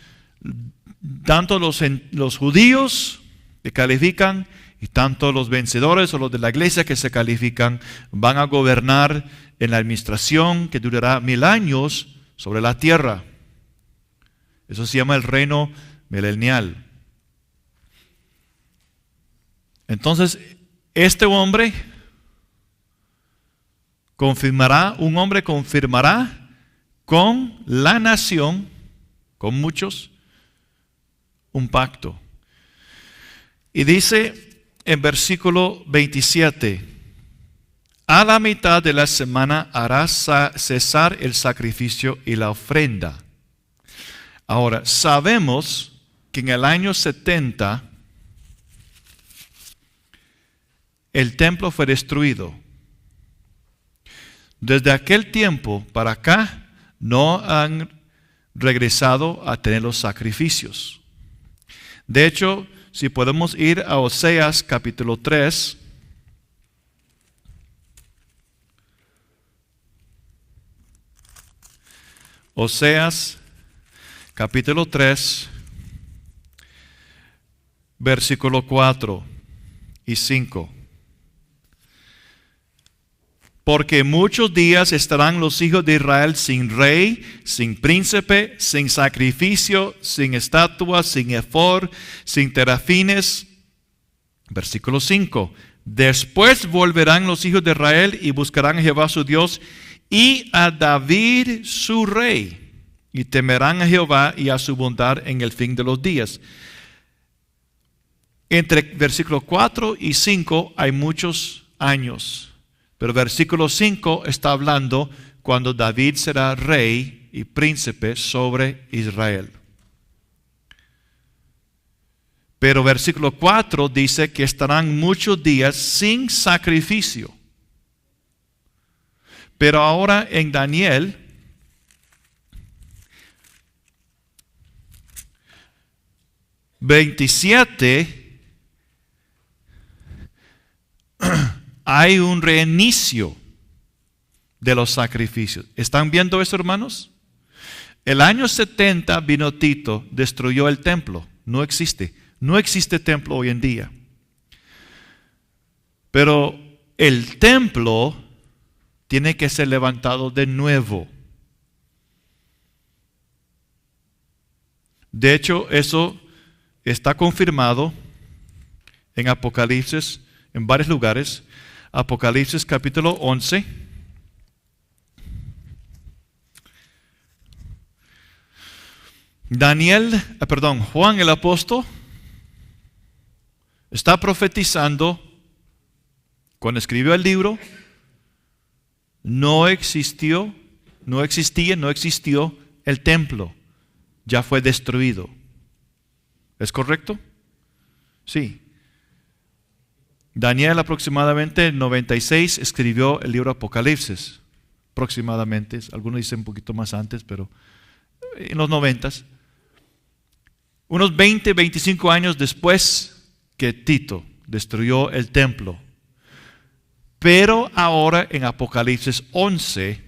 tanto los judíos que califican y tanto los vencedores o los de la iglesia que se califican van a gobernar en la administración que durará 1000 años sobre la tierra. Eso se llama el reino milenial. Entonces, este hombre confirmará con la nación, con muchos, un pacto. Y dice en versículo 27, a la mitad de la semana hará cesar el sacrificio y la ofrenda. Ahora, sabemos que en el año 70 el templo fue destruido. Desde aquel tiempo para acá no han regresado a tener los sacrificios. De hecho, si podemos ir a Oseas capítulo 3. Oseas capítulo 3, versículo 4 y 5. Porque muchos días estarán los hijos de Israel sin rey, sin príncipe, sin sacrificio, sin estatuas, sin ephod, sin terafines. Versículo 5. Después volverán los hijos de Israel y buscarán a Jehová su Dios y a David su rey. Y temerán a Jehová y a su bondad en el fin de los días. Entre versículos 4 y 5 hay muchos años. Pero versículo 5 está hablando cuando David será rey y príncipe sobre Israel. Pero versículo 4 dice que estarán muchos días sin sacrificio. Pero ahora en Daniel 27 hay un reinicio de los sacrificios. ¿Están viendo eso, hermanos? El año 70 vino Tito, destruyó el templo. No existe. No existe templo hoy en día. Pero el templo tiene que ser levantado de nuevo. De hecho, eso está confirmado en Apocalipsis, en varios lugares. Apocalipsis capítulo 11. Juan el apóstol está profetizando cuando escribió el libro. No existió el templo. Ya fue destruido. ¿Es correcto? Sí. Daniel aproximadamente en 96 escribió el libro Apocalipsis. Aproximadamente. Algunos dicen un poquito más antes, pero en los 90. Unos 20, 25 años después que Tito destruyó el templo. Pero ahora en Apocalipsis 11,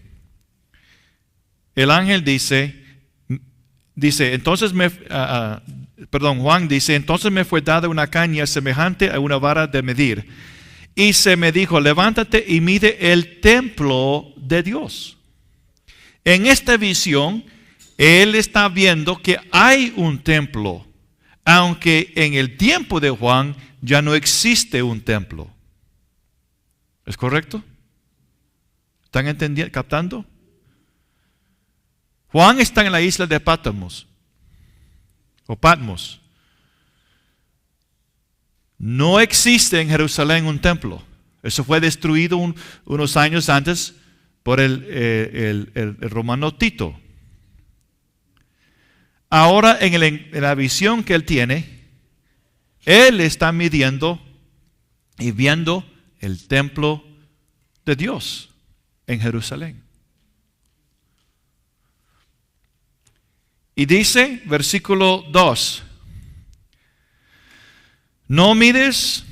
el ángel Juan dice, entonces me fue dada una caña semejante a una vara de medir. Y se me dijo, levántate y mide el templo de Dios. En esta visión, él está viendo que hay un templo, aunque en el tiempo de Juan ya no existe un templo. ¿Es correcto? ¿Están entendiendo, captando? Juan está en la isla de Patmos. No existe en Jerusalén un templo. Eso fue destruido unos años antes por el romano Tito. Ahora en la visión que él tiene, él está midiendo y viendo el templo de Dios en Jerusalén. Y dice, versículo 2, no mires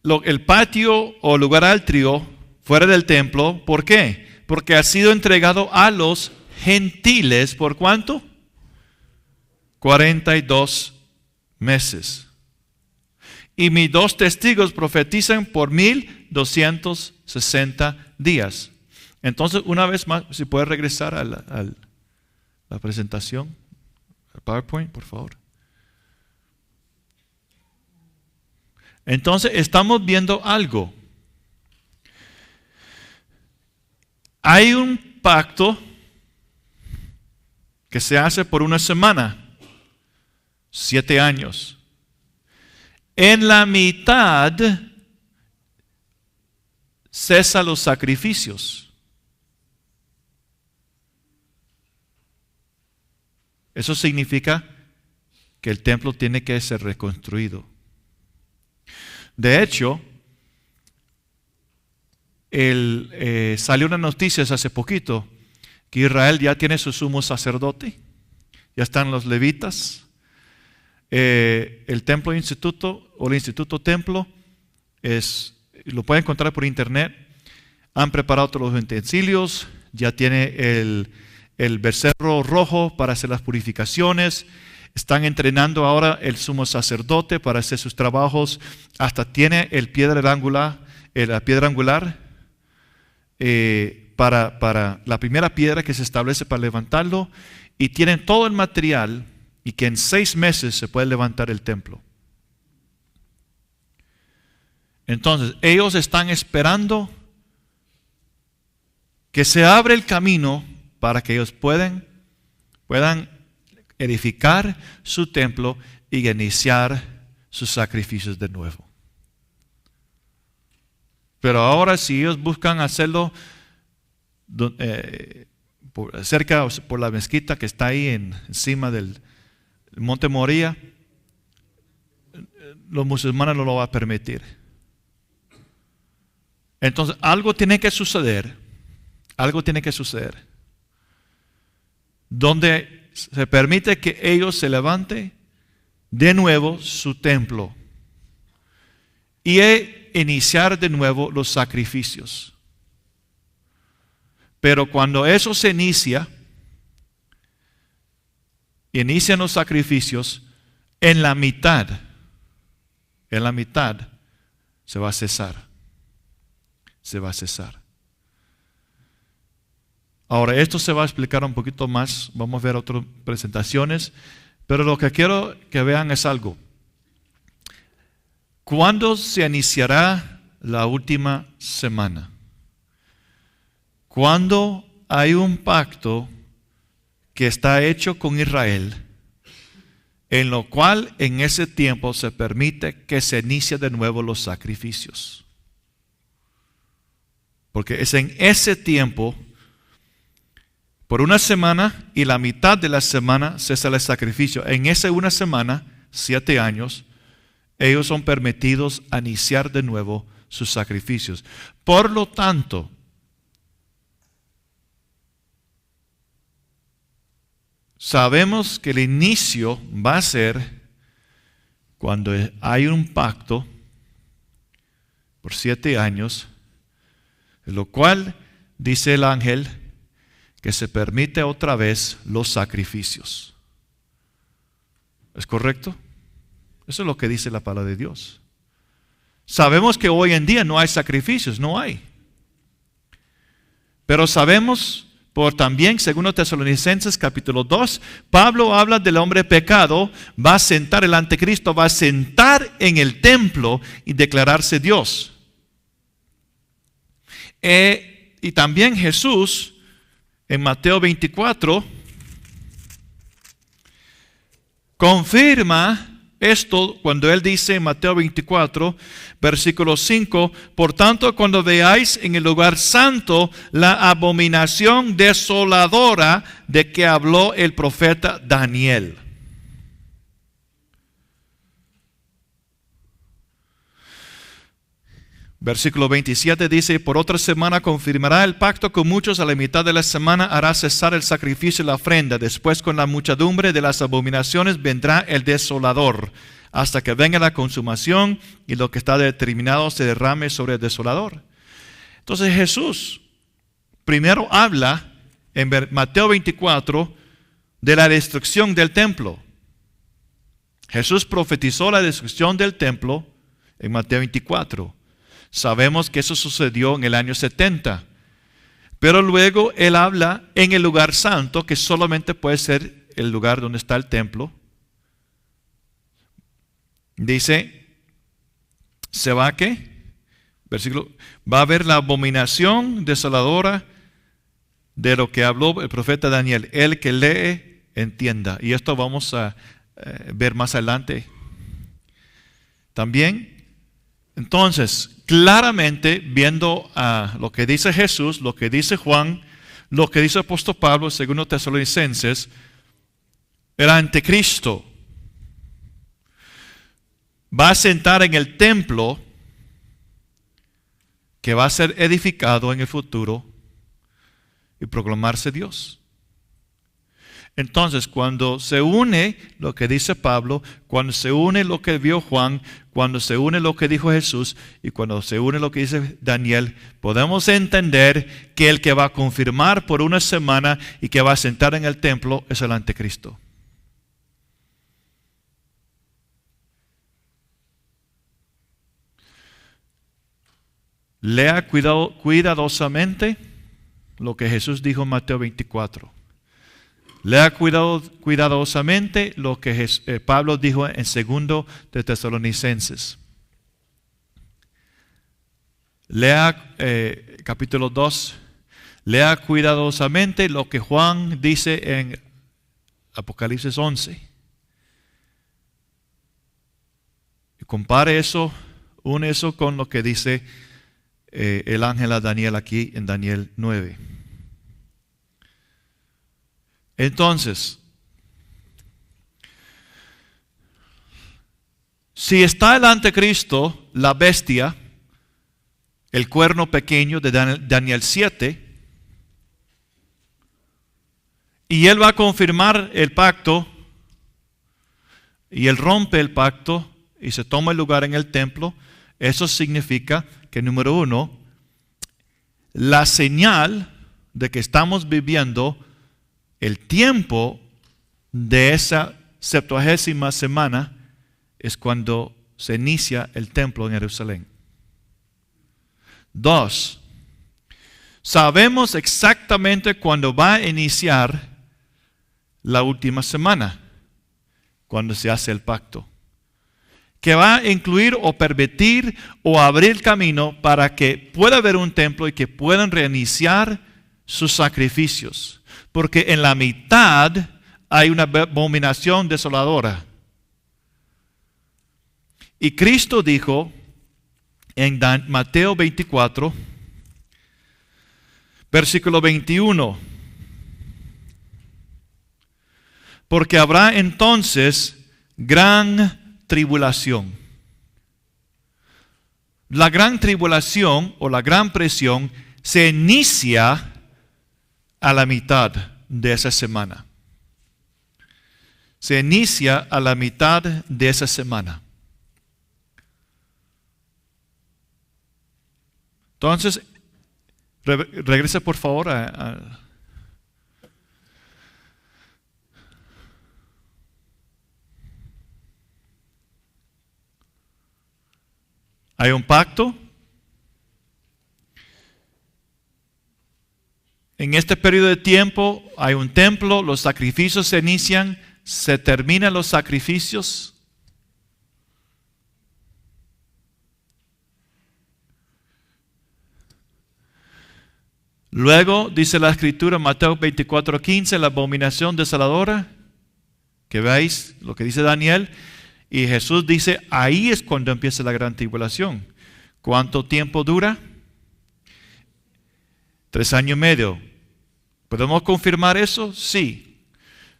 el patio o lugar altrio fuera del templo. ¿Por qué? Porque ha sido entregado a los gentiles. ¿Por cuánto? 42 meses. Y mis 2 testigos profetizan por 1260 días. Entonces, una vez más, si puede regresar a la presentación, al PowerPoint, por favor. Entonces, estamos viendo algo. Hay un pacto que se hace por una semana, 7 años. En la mitad cesan los sacrificios. Eso significa que el templo tiene que ser reconstruido. De hecho, salió una noticia hace poquito que Israel ya tiene su sumo sacerdote, ya están los levitas. El templo instituto o el instituto templo lo pueden encontrar por internet. Han preparado todos los utensilios, ya tiene el becerro rojo para hacer las purificaciones. Están entrenando ahora el sumo sacerdote para hacer sus trabajos. Hasta tiene la piedra angular para la primera piedra que se establece para levantarlo. Y tienen todo el material y que en 6 meses se puede levantar el templo. Entonces, ellos están esperando que se abra el camino para que ellos puedan edificar su templo y iniciar sus sacrificios de nuevo. Pero ahora, si ellos buscan hacerlo cerca por la mezquita que está ahí encima del Monte Moría, los musulmanes no lo van a permitir. Entonces, algo tiene que suceder, donde se permite que ellos se levanten de nuevo su templo y iniciar de nuevo los sacrificios. Pero cuando eso se inicia, inician los sacrificios, en la mitad se va a cesar. Se va a cesar. Ahora, esto se va a explicar un poquito más. Vamos a ver otras presentaciones. Pero lo que quiero que vean es algo. ¿Cuándo se iniciará la última semana? Cuando hay un pacto que está hecho con Israel, en lo cual en ese tiempo se permite que se inicie de nuevo los sacrificios. Porque es en ese tiempo, por una semana y la mitad de la semana cesa el sacrificio. En esa una semana, 7 años, ellos son permitidos a iniciar de nuevo sus sacrificios. Por lo tanto, sabemos que el inicio va a ser cuando hay un pacto por 7 años, en lo cual dice el ángel que se permite otra vez los sacrificios. ¿Es correcto? Eso es lo que dice la palabra de Dios. Sabemos que hoy en día no hay sacrificios, no hay. Pero sabemos por también, según Tesalonicenses capítulo 2, Pablo habla del hombre pecado, va a sentar el anticristo, va a sentar en el templo y declararse Dios. Y también Jesús, en Mateo 24, confirma esto cuando él dice en Mateo 24, versículo 5, por tanto cuando veáis en el lugar santo la abominación desoladora de que habló el profeta Daniel. Versículo 27 dice, por otra semana confirmará el pacto con muchos, a la mitad de la semana hará cesar el sacrificio y la ofrenda, después con la muchedumbre de las abominaciones vendrá el desolador, hasta que venga la consumación y lo que está determinado se derrame sobre el desolador. Entonces Jesús primero habla en Mateo 24 de la destrucción del templo. Jesús profetizó la destrucción del templo en Mateo 24. Sabemos que eso sucedió en el año 70. Pero luego él habla en el lugar santo, que solamente puede ser el lugar donde está el templo. Dice, ¿se va a qué? Versículo, va a haber la abominación desoladora de lo que habló el profeta Daniel. El que lee, entienda. Y esto vamos a ver más adelante. También, entonces, claramente viendo lo que dice Jesús, lo que dice Juan, lo que dice el apóstol Pablo, según los Tesalonicenses, el anticristo va a sentar en el templo que va a ser edificado en el futuro y proclamarse Dios. Entonces, cuando se une lo que dice Pablo, cuando se une lo que vio Juan, cuando se une lo que dijo Jesús y cuando se une lo que dice Daniel, podemos entender que el que va a confirmar por una semana y que va a sentar en el templo es el anticristo. Lea cuidadosamente lo que Jesús dijo en Mateo 24. Lea cuidadosamente lo que Pablo dijo en 2 de Tesalonicenses. Lea capítulo 2. Lea cuidadosamente lo que Juan dice en Apocalipsis 11. Y compare eso, une eso con lo que dice el ángel a Daniel aquí en Daniel 9. Entonces, si está el anticristo, la bestia, el cuerno pequeño de Daniel 7, y él va a confirmar el pacto, y él rompe el pacto y se toma el lugar en el templo, eso significa que, número 1, la señal de que estamos viviendo el tiempo de esa 70ª semana es cuando se inicia el templo en Jerusalén. 2. Sabemos exactamente cuándo va a iniciar la última semana, cuando se hace el pacto, que va a incluir o permitir o abrir camino para que pueda haber un templo y que puedan reiniciar sus sacrificios. Porque en la mitad hay una abominación desoladora. Y Cristo dijo en Mateo 24, versículo 21, porque habrá entonces gran tribulación. La gran tribulación o la gran presión se inicia a la mitad de esa semana. Se inicia a la mitad de esa semana. Entonces, regresa por favor Hay un pacto. En este periodo de tiempo hay un templo, los sacrificios se inician, se terminan los sacrificios. Luego, dice la Escritura, Mateo 24:15, la abominación desoladora, que veis lo que dice Daniel, y Jesús dice, ahí es cuando empieza la gran tribulación. ¿Cuánto tiempo dura? 3 años y medio. ¿Podemos confirmar eso? Sí,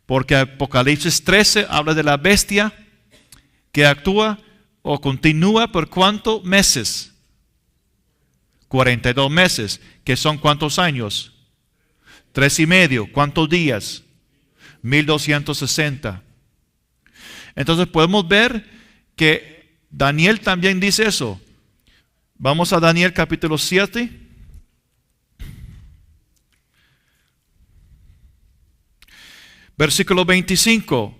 porque Apocalipsis 13 habla de la bestia que actúa o continúa por ¿cuántos meses? 42 meses, que son ¿cuántos años? 3 y medio, ¿cuántos días? 1260. Entonces podemos ver que Daniel también dice eso. Vamos a Daniel capítulo 7. Versículo 25.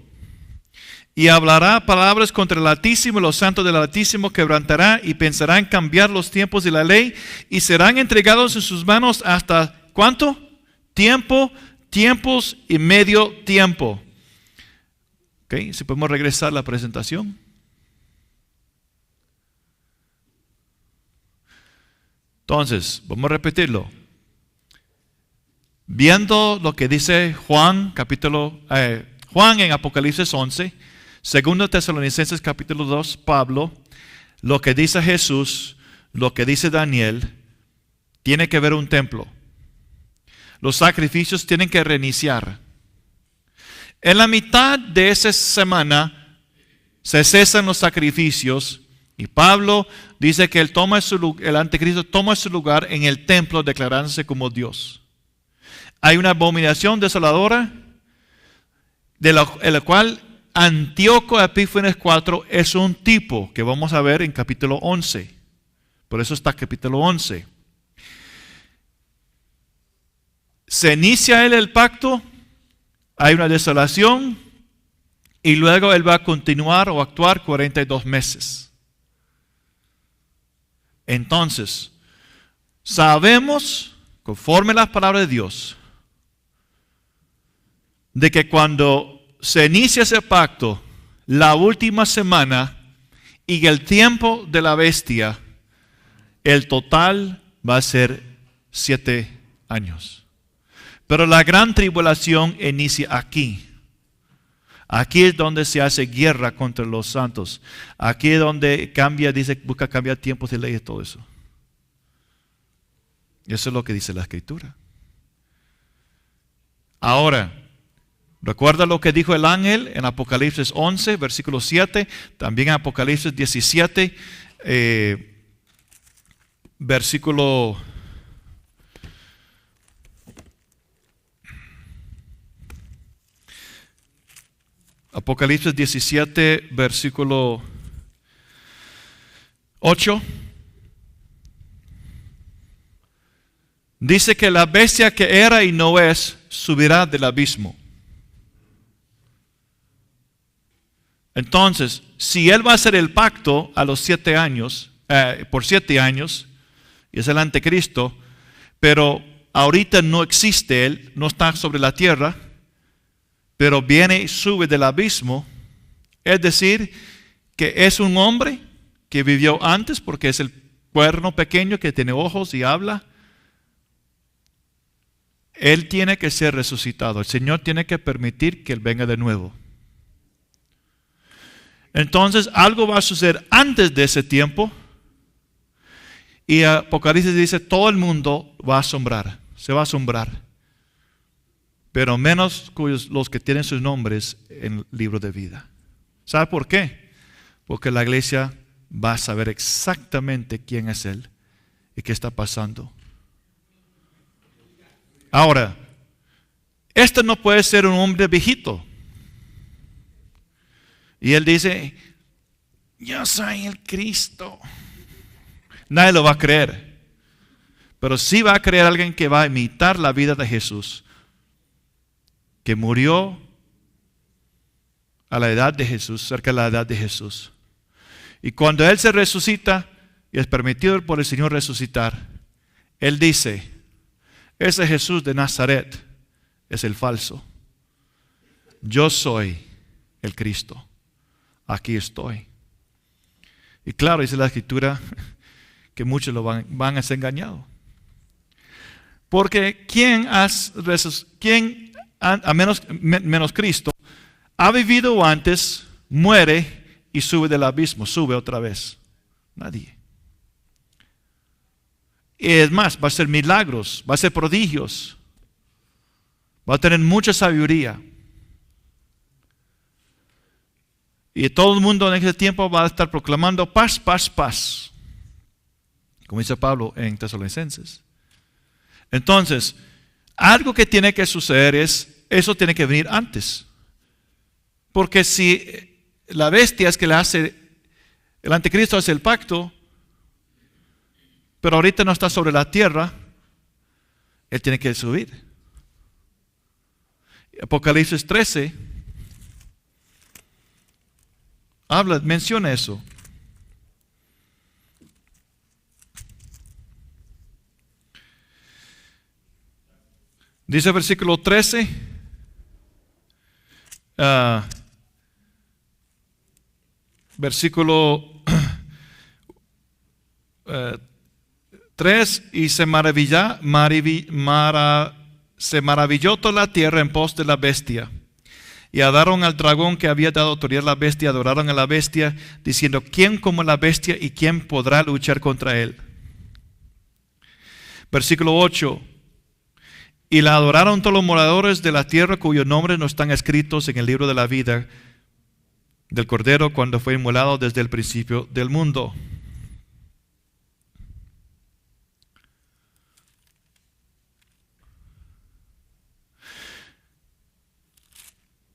Y hablará palabras contra el Altísimo, y los santos del Altísimo quebrantará y pensará en cambiar los tiempos de la ley y serán entregados en sus manos hasta ¿cuánto? Tiempos y medio tiempo. Ok, si podemos regresar a la presentación. Entonces, vamos a repetirlo. Viendo lo que dice Juan en Apocalipsis 11, 2 Tesalonicenses capítulo 2, Pablo, lo que dice Jesús, lo que dice Daniel, tiene que ver un templo. Los sacrificios tienen que reiniciar. En la mitad de esa semana se cesan los sacrificios y Pablo dice que el anticristo toma su lugar en el templo declarándose como Dios. Hay una abominación desoladora de la cual Antíoco Epífanes IV es un tipo que vamos a ver en capítulo 11. Por eso está capítulo 11. Se inicia el pacto, hay una desolación y luego él va a continuar o actuar 42 meses. Entonces, sabemos, conforme a las palabras de Dios, de que cuando se inicia ese pacto, la última semana y el tiempo de la bestia, el total va a ser 7 años. Pero la gran tribulación inicia aquí. Aquí es donde se hace guerra contra los santos. Aquí es donde busca cambiar tiempos de ley y todo eso. Eso es lo que dice la Escritura. Ahora, recuerda lo que dijo el ángel en Apocalipsis 11, versículo 7, también en Apocalipsis 17, versículo Apocalipsis 17, versículo 8. Dice que la bestia que era y no es subirá del abismo. Entonces, si Él va a hacer el pacto a los 7 años, por 7 años, y es el anticristo, pero ahorita no existe Él, no está sobre la tierra, pero viene y sube del abismo, es decir, que es un hombre que vivió antes, porque es el cuerno pequeño que tiene ojos y habla. Él tiene que ser resucitado. El Señor tiene que permitir que Él venga de nuevo. Entonces algo va a suceder antes de ese tiempo. Y Apocalipsis dice, todo el mundo va a asombrar, se va a asombrar. Pero menos los que tienen sus nombres en el libro de vida. ¿Sabe por qué? Porque la iglesia va a saber exactamente quién es Él y qué está pasando. Ahora, este no puede ser un hombre viejito. Y él dice, yo soy el Cristo. Nadie lo va a creer. Pero sí va a creer alguien que va a imitar la vida de Jesús. Que murió a la edad de Jesús, cerca de la edad de Jesús. Y cuando Él se resucita, y es permitido por el Señor resucitar, Él dice, ese Jesús de Nazaret es el falso. Yo soy el Cristo. Aquí estoy. Y claro, dice la Escritura que muchos lo van a ser engañados. Porque menos Cristo, ha vivido antes, muere y sube del abismo, sube otra vez? Nadie. Y es más, va a hacer milagros, va a hacer prodigios, va a tener mucha sabiduría. Y todo el mundo en ese tiempo va a estar proclamando paz, paz, paz. Como dice Pablo en Tesalonicenses. Entonces, algo que tiene que suceder es, eso tiene que venir antes. Porque si la bestia es que le hace, el anticristo hace el pacto, pero ahorita no está sobre la tierra, Él tiene que subir. Apocalipsis 13 menciona eso. Dice el versículo 13, versículo 3, y se maravilló toda la tierra en pos de la bestia. Y adoraron al dragón que había dado autoridad a la bestia, adoraron a la bestia, diciendo, ¿quién como la bestia y quién podrá luchar contra él? Versículo 8, y la adoraron todos los moradores de la tierra cuyos nombres no están escritos en el libro de la vida del Cordero cuando fue inmolado desde el principio del mundo.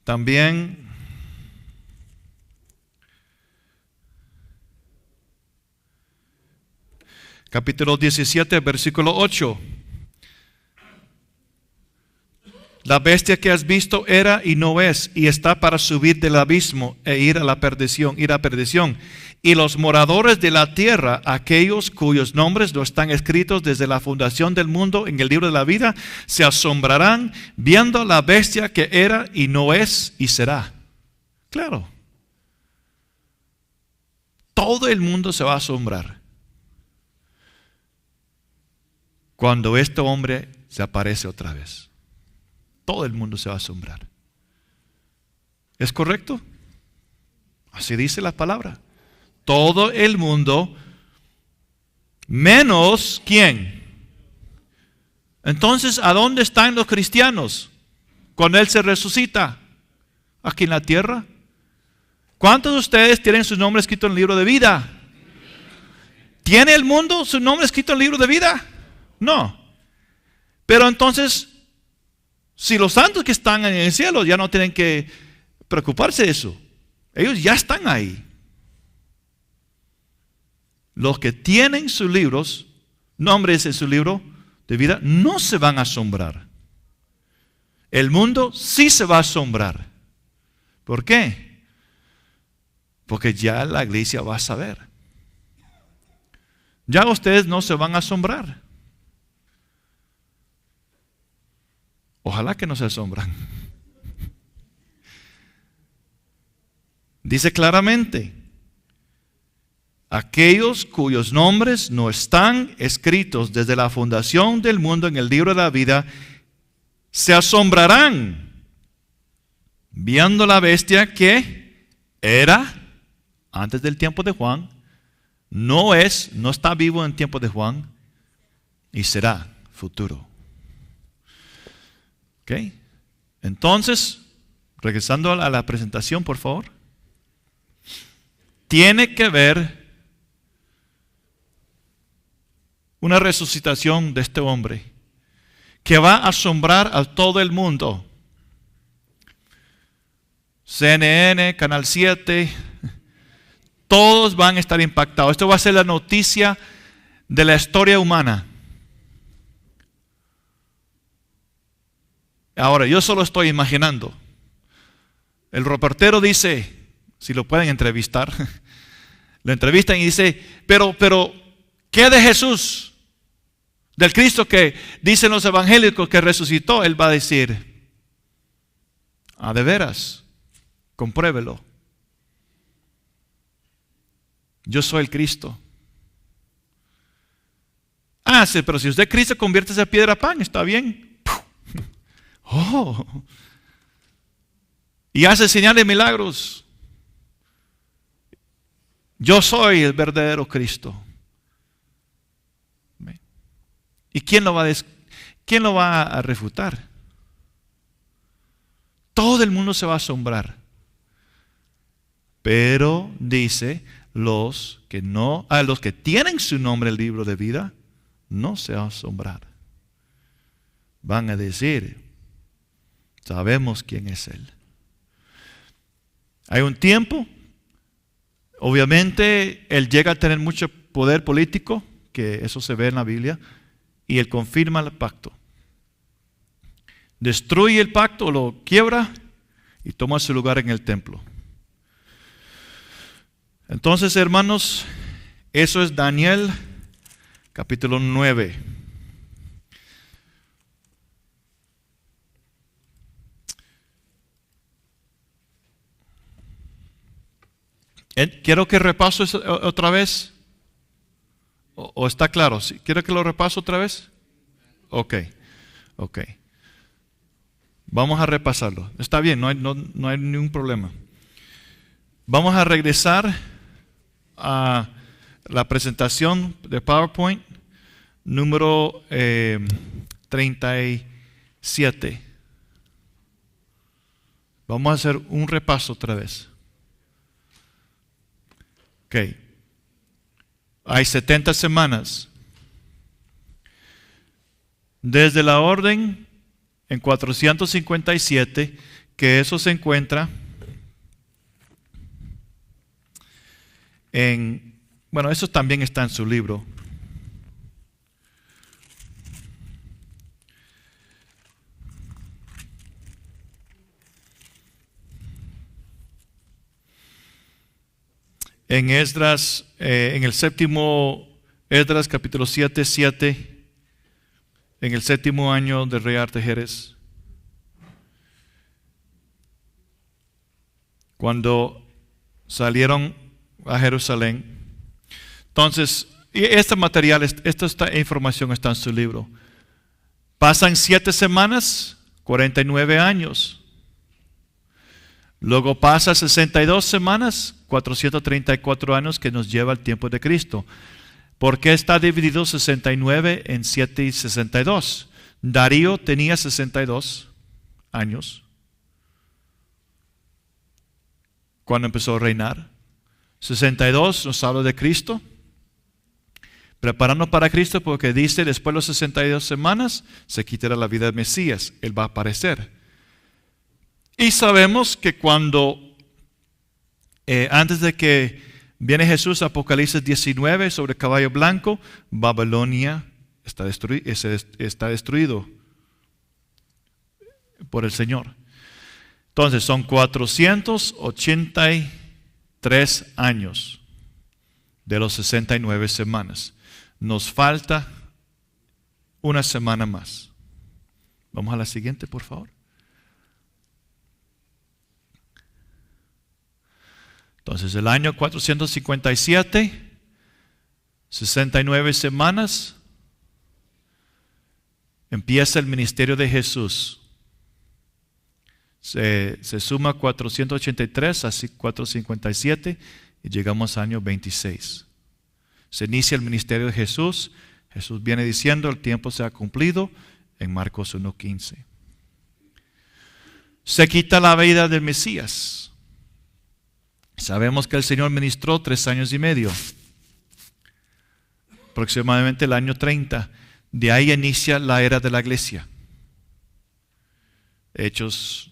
También capítulo 17, versículo 8. La bestia que has visto era y no es, y está para subir del abismo e ir a perdición. Y los moradores de la tierra, aquellos cuyos nombres no están escritos desde la fundación del mundo en el libro de la vida, se asombrarán viendo la bestia que era y no es y será. Claro. Todo el mundo se va a asombrar cuando este hombre se aparece otra vez. Todo el mundo se va a asombrar. ¿Es correcto? Así dice la palabra. Todo el mundo, menos ¿quién? Entonces, ¿a dónde están los cristianos cuando Él se resucita? ¿Aquí en la tierra? ¿Cuántos de ustedes tienen su nombre escrito en el libro de vida? ¿Tiene el mundo su nombre escrito en el libro de vida? No. Pero entonces, si los santos que están en el cielo ya no tienen que preocuparse de eso, ellos ya están ahí. Los que tienen sus libros, nombres en su libro de vida, no se van a asombrar. El mundo sí se va a asombrar. ¿Por qué? Porque ya la iglesia va a saber. Ya ustedes no se van a asombrar. Ojalá que no se asombran. Dice claramente, aquellos cuyos nombres no están escritos desde la fundación del mundo en el libro de la vida, se asombrarán viendo la bestia que era antes del tiempo de Juan, no está vivo en tiempo de Juan y será futuro. ¿Ok? Entonces, regresando a la presentación, por favor. Tiene que ver una resucitación de este hombre que va a asombrar a todo el mundo. CNN, Canal 7, todos van a estar impactados. Esto va a ser la noticia de la historia humana. Ahora, yo solo estoy imaginando. El reportero dice, si lo pueden entrevistar, lo entrevistan y dice, pero, ¿qué de Jesús? Del Cristo que dicen los evangélicos que resucitó. Él va a decir, de veras, compruébelo. Yo soy el Cristo. Sí, pero si usted es Cristo, convierte esa piedra a pan, está bien. Y hace señales y milagros. Yo soy el verdadero Cristo. ¿Y quién lo va a refutar? Todo el mundo se va a asombrar. Pero dice, los que tienen su nombre en el libro de vida, no se van a asombrar. Van a decir, sabemos quién es Él. Hay un tiempo, obviamente, Él llega a tener mucho poder político, que eso se ve en la Biblia, y Él confirma el pacto. Destruye el pacto, lo quiebra y toma su lugar en el templo. Entonces, hermanos, eso es Daniel capítulo 9. Quiero que repaso eso otra vez. ¿O está claro? ¿Quiero que lo repaso otra vez? Ok. Vamos a repasarlo. Está bien, no hay ningún problema. Vamos a regresar a la presentación de PowerPoint número 37. Vamos a hacer un repaso otra vez. Ok. Hay 70 semanas. Desde la orden en 457, que eso se encuentra eso también está en su libro. En Esdras, en el séptimo Esdras capítulo 7, en el séptimo año del rey Artajerjes, cuando salieron a Jerusalén. Entonces, este material, esta información está en su libro. Pasan 7 semanas, 49 años. Luego pasa 62 semanas, 434 años, que nos lleva al tiempo de Cristo. ¿Por qué está dividido 69 en 7 y 62? Darío tenía 62 años cuando empezó a reinar. 62 nos habla de Cristo, preparando para Cristo, porque dice, después de las 62 semanas, se quitará la vida de Mesías, Él va a aparecer. Y sabemos que antes de que viene Jesús, Apocalipsis 19, sobre caballo blanco, Babilonia está destruido por el Señor. Entonces son 480 3 años de los 69 semanas. Nos falta una semana más. Vamos a la siguiente, por favor. Entonces, el año 457, 69 semanas, empieza el ministerio de Jesús. Se suma 483 a 457 y llegamos al año 26. Se inicia el ministerio de Jesús. Jesús viene diciendo, el tiempo se ha cumplido, en Marcos 1:15. Se quita la vida del Mesías. Sabemos que el Señor ministró 3 años y medio, aproximadamente el año 30. De ahí inicia la era de la iglesia. Hechos,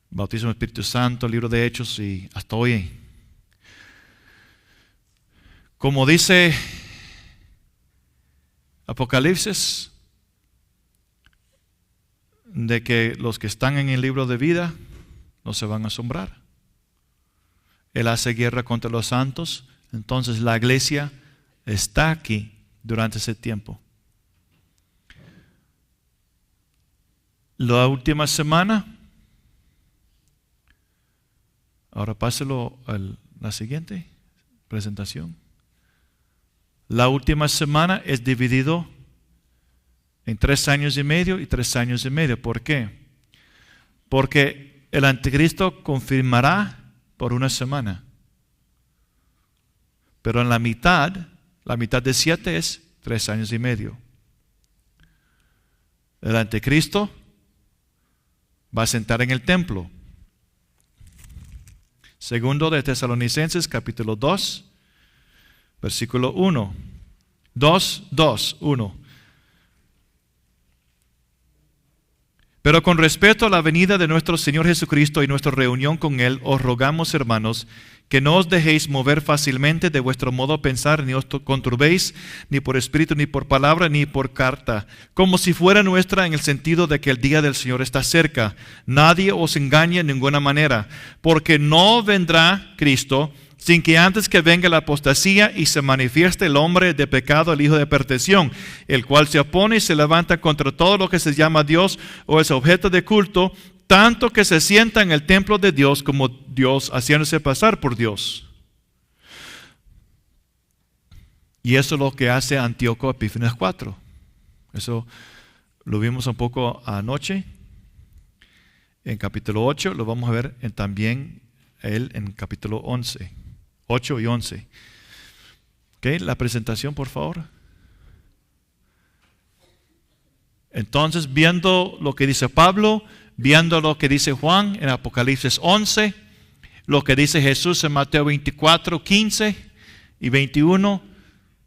bautismo del Espíritu Santo, libro de Hechos y hasta hoy. Como dice Apocalipsis, de que los que están en el libro de vida no se van a asombrar. Él hace guerra contra los santos, entonces la iglesia está aquí durante ese tiempo. La última semana, ahora páselo a la siguiente presentación. La última semana es dividido en 3 años y medio y 3 años y medio. ¿Por qué? Porque el anticristo confirmará por una semana. Pero en la mitad de 7 es 3 años y medio. El anticristo va a sentar en el templo. Segundo de Tesalonicenses, capítulo 2, versículo 1. 1. Pero con respecto a la venida de nuestro Señor Jesucristo y nuestra reunión con Él, os rogamos, hermanos, que no os dejéis mover fácilmente de vuestro modo de pensar, ni os conturbéis, ni por espíritu, ni por palabra, ni por carta, como si fuera nuestra, en el sentido de que el día del Señor está cerca. Nadie os engañe en ninguna manera, porque no vendrá Cristo sin que antes que venga la apostasía y se manifieste el hombre de pecado, el hijo de perdición, el cual se opone y se levanta contra todo lo que se llama Dios o es objeto de culto, tanto que se sienta en el templo de Dios como Dios, haciéndose pasar por Dios. Y eso es lo que hace Antíoco Epífanes 4. Eso lo vimos un poco anoche en capítulo 8, lo vamos a ver también él en capítulo 11. 8 y 11. Okay, la presentación, por favor. Entonces, viendo lo que dice Pablo, viendo lo que dice Juan en Apocalipsis 11, lo que dice Jesús en Mateo 24, 15 y 21,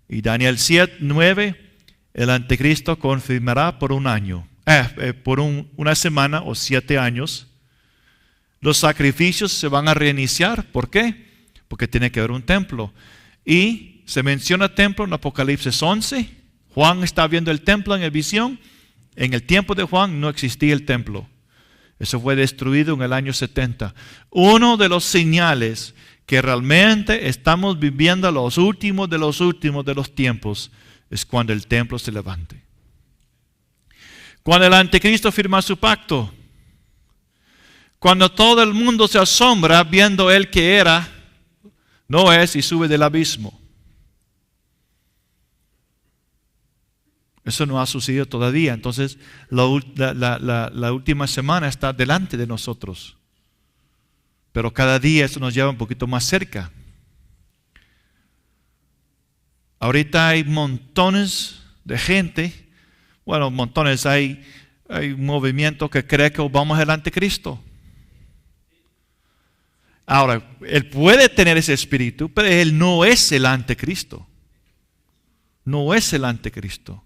y Daniel 7, 9, el anticristo confirmará por un año, por una semana o 7 años. Los sacrificios se van a reiniciar. ¿Por qué? Porque tiene que haber un templo. Y se menciona templo en Apocalipsis 11. Juan está viendo el templo en la visión. En el tiempo de Juan no existía el templo. Eso fue destruido en el año 70. Uno de los señales que realmente estamos viviendo los últimos de los tiempos es cuando el templo se levante. Cuando el anticristo firma su pacto. Cuando todo el mundo se asombra viendo él que era, no es, y sube del abismo. Eso no ha sucedido todavía. Entonces, la última semana está delante de nosotros. Pero cada día eso nos lleva un poquito más cerca. Ahorita hay montones de gente. Bueno, montones. Hay un movimiento que cree que Obama es el anticristo. Ahora, él puede tener ese espíritu, pero él no es el anticristo. No es el anticristo.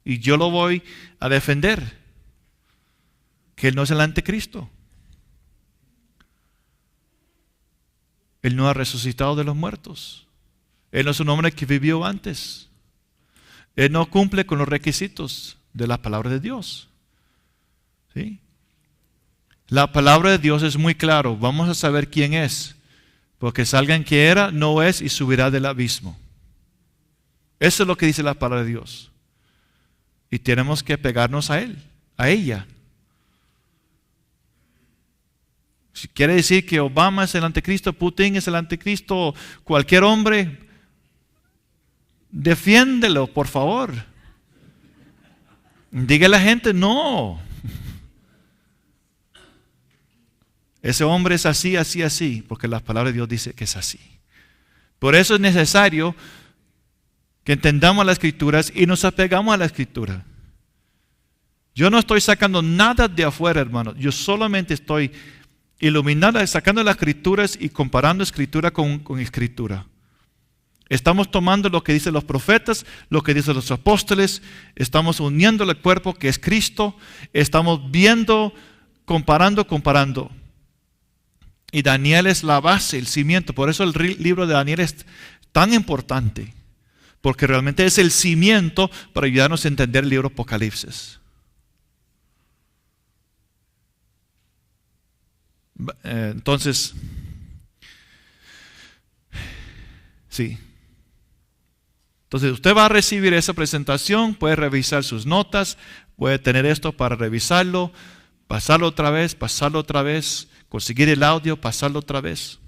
Y yo lo voy a defender, que él no es el anticristo. Él no ha resucitado de los muertos. Él no es un hombre que vivió antes. Él no cumple con los requisitos de la palabra de Dios. ¿Sí? La palabra de Dios es muy claro. Vamos a saber quién es, Porque salga en que era, no es y subirá del abismo. Eso es lo que dice la palabra de Dios. Y tenemos que pegarnos a él, a ella. Si quiere decir que Obama es el anticristo, Putin es el anticristo, cualquier hombre, defiéndelo, por favor. Diga a la gente, no. Ese hombre es así, así, así, porque la palabra de Dios dice que es así. Por eso es necesario que entendamos las Escrituras y nos apegamos a la Escritura. Yo no estoy sacando nada de afuera, hermano. Yo solamente estoy iluminando, sacando las Escrituras y comparando Escritura con Escritura. Estamos tomando lo que dicen los profetas, lo que dicen los apóstoles, estamos uniendo el cuerpo que es Cristo, estamos viendo, comparando. Y Daniel es la base, el cimiento. Por eso el libro de Daniel es tan importante, porque realmente es el cimiento para ayudarnos a entender el libro Apocalipsis. Entonces, sí. Entonces usted va a recibir esa presentación, puede revisar sus notas, puede tener esto para revisarlo, pasarlo otra vez, conseguir el audio, pasarlo otra vez.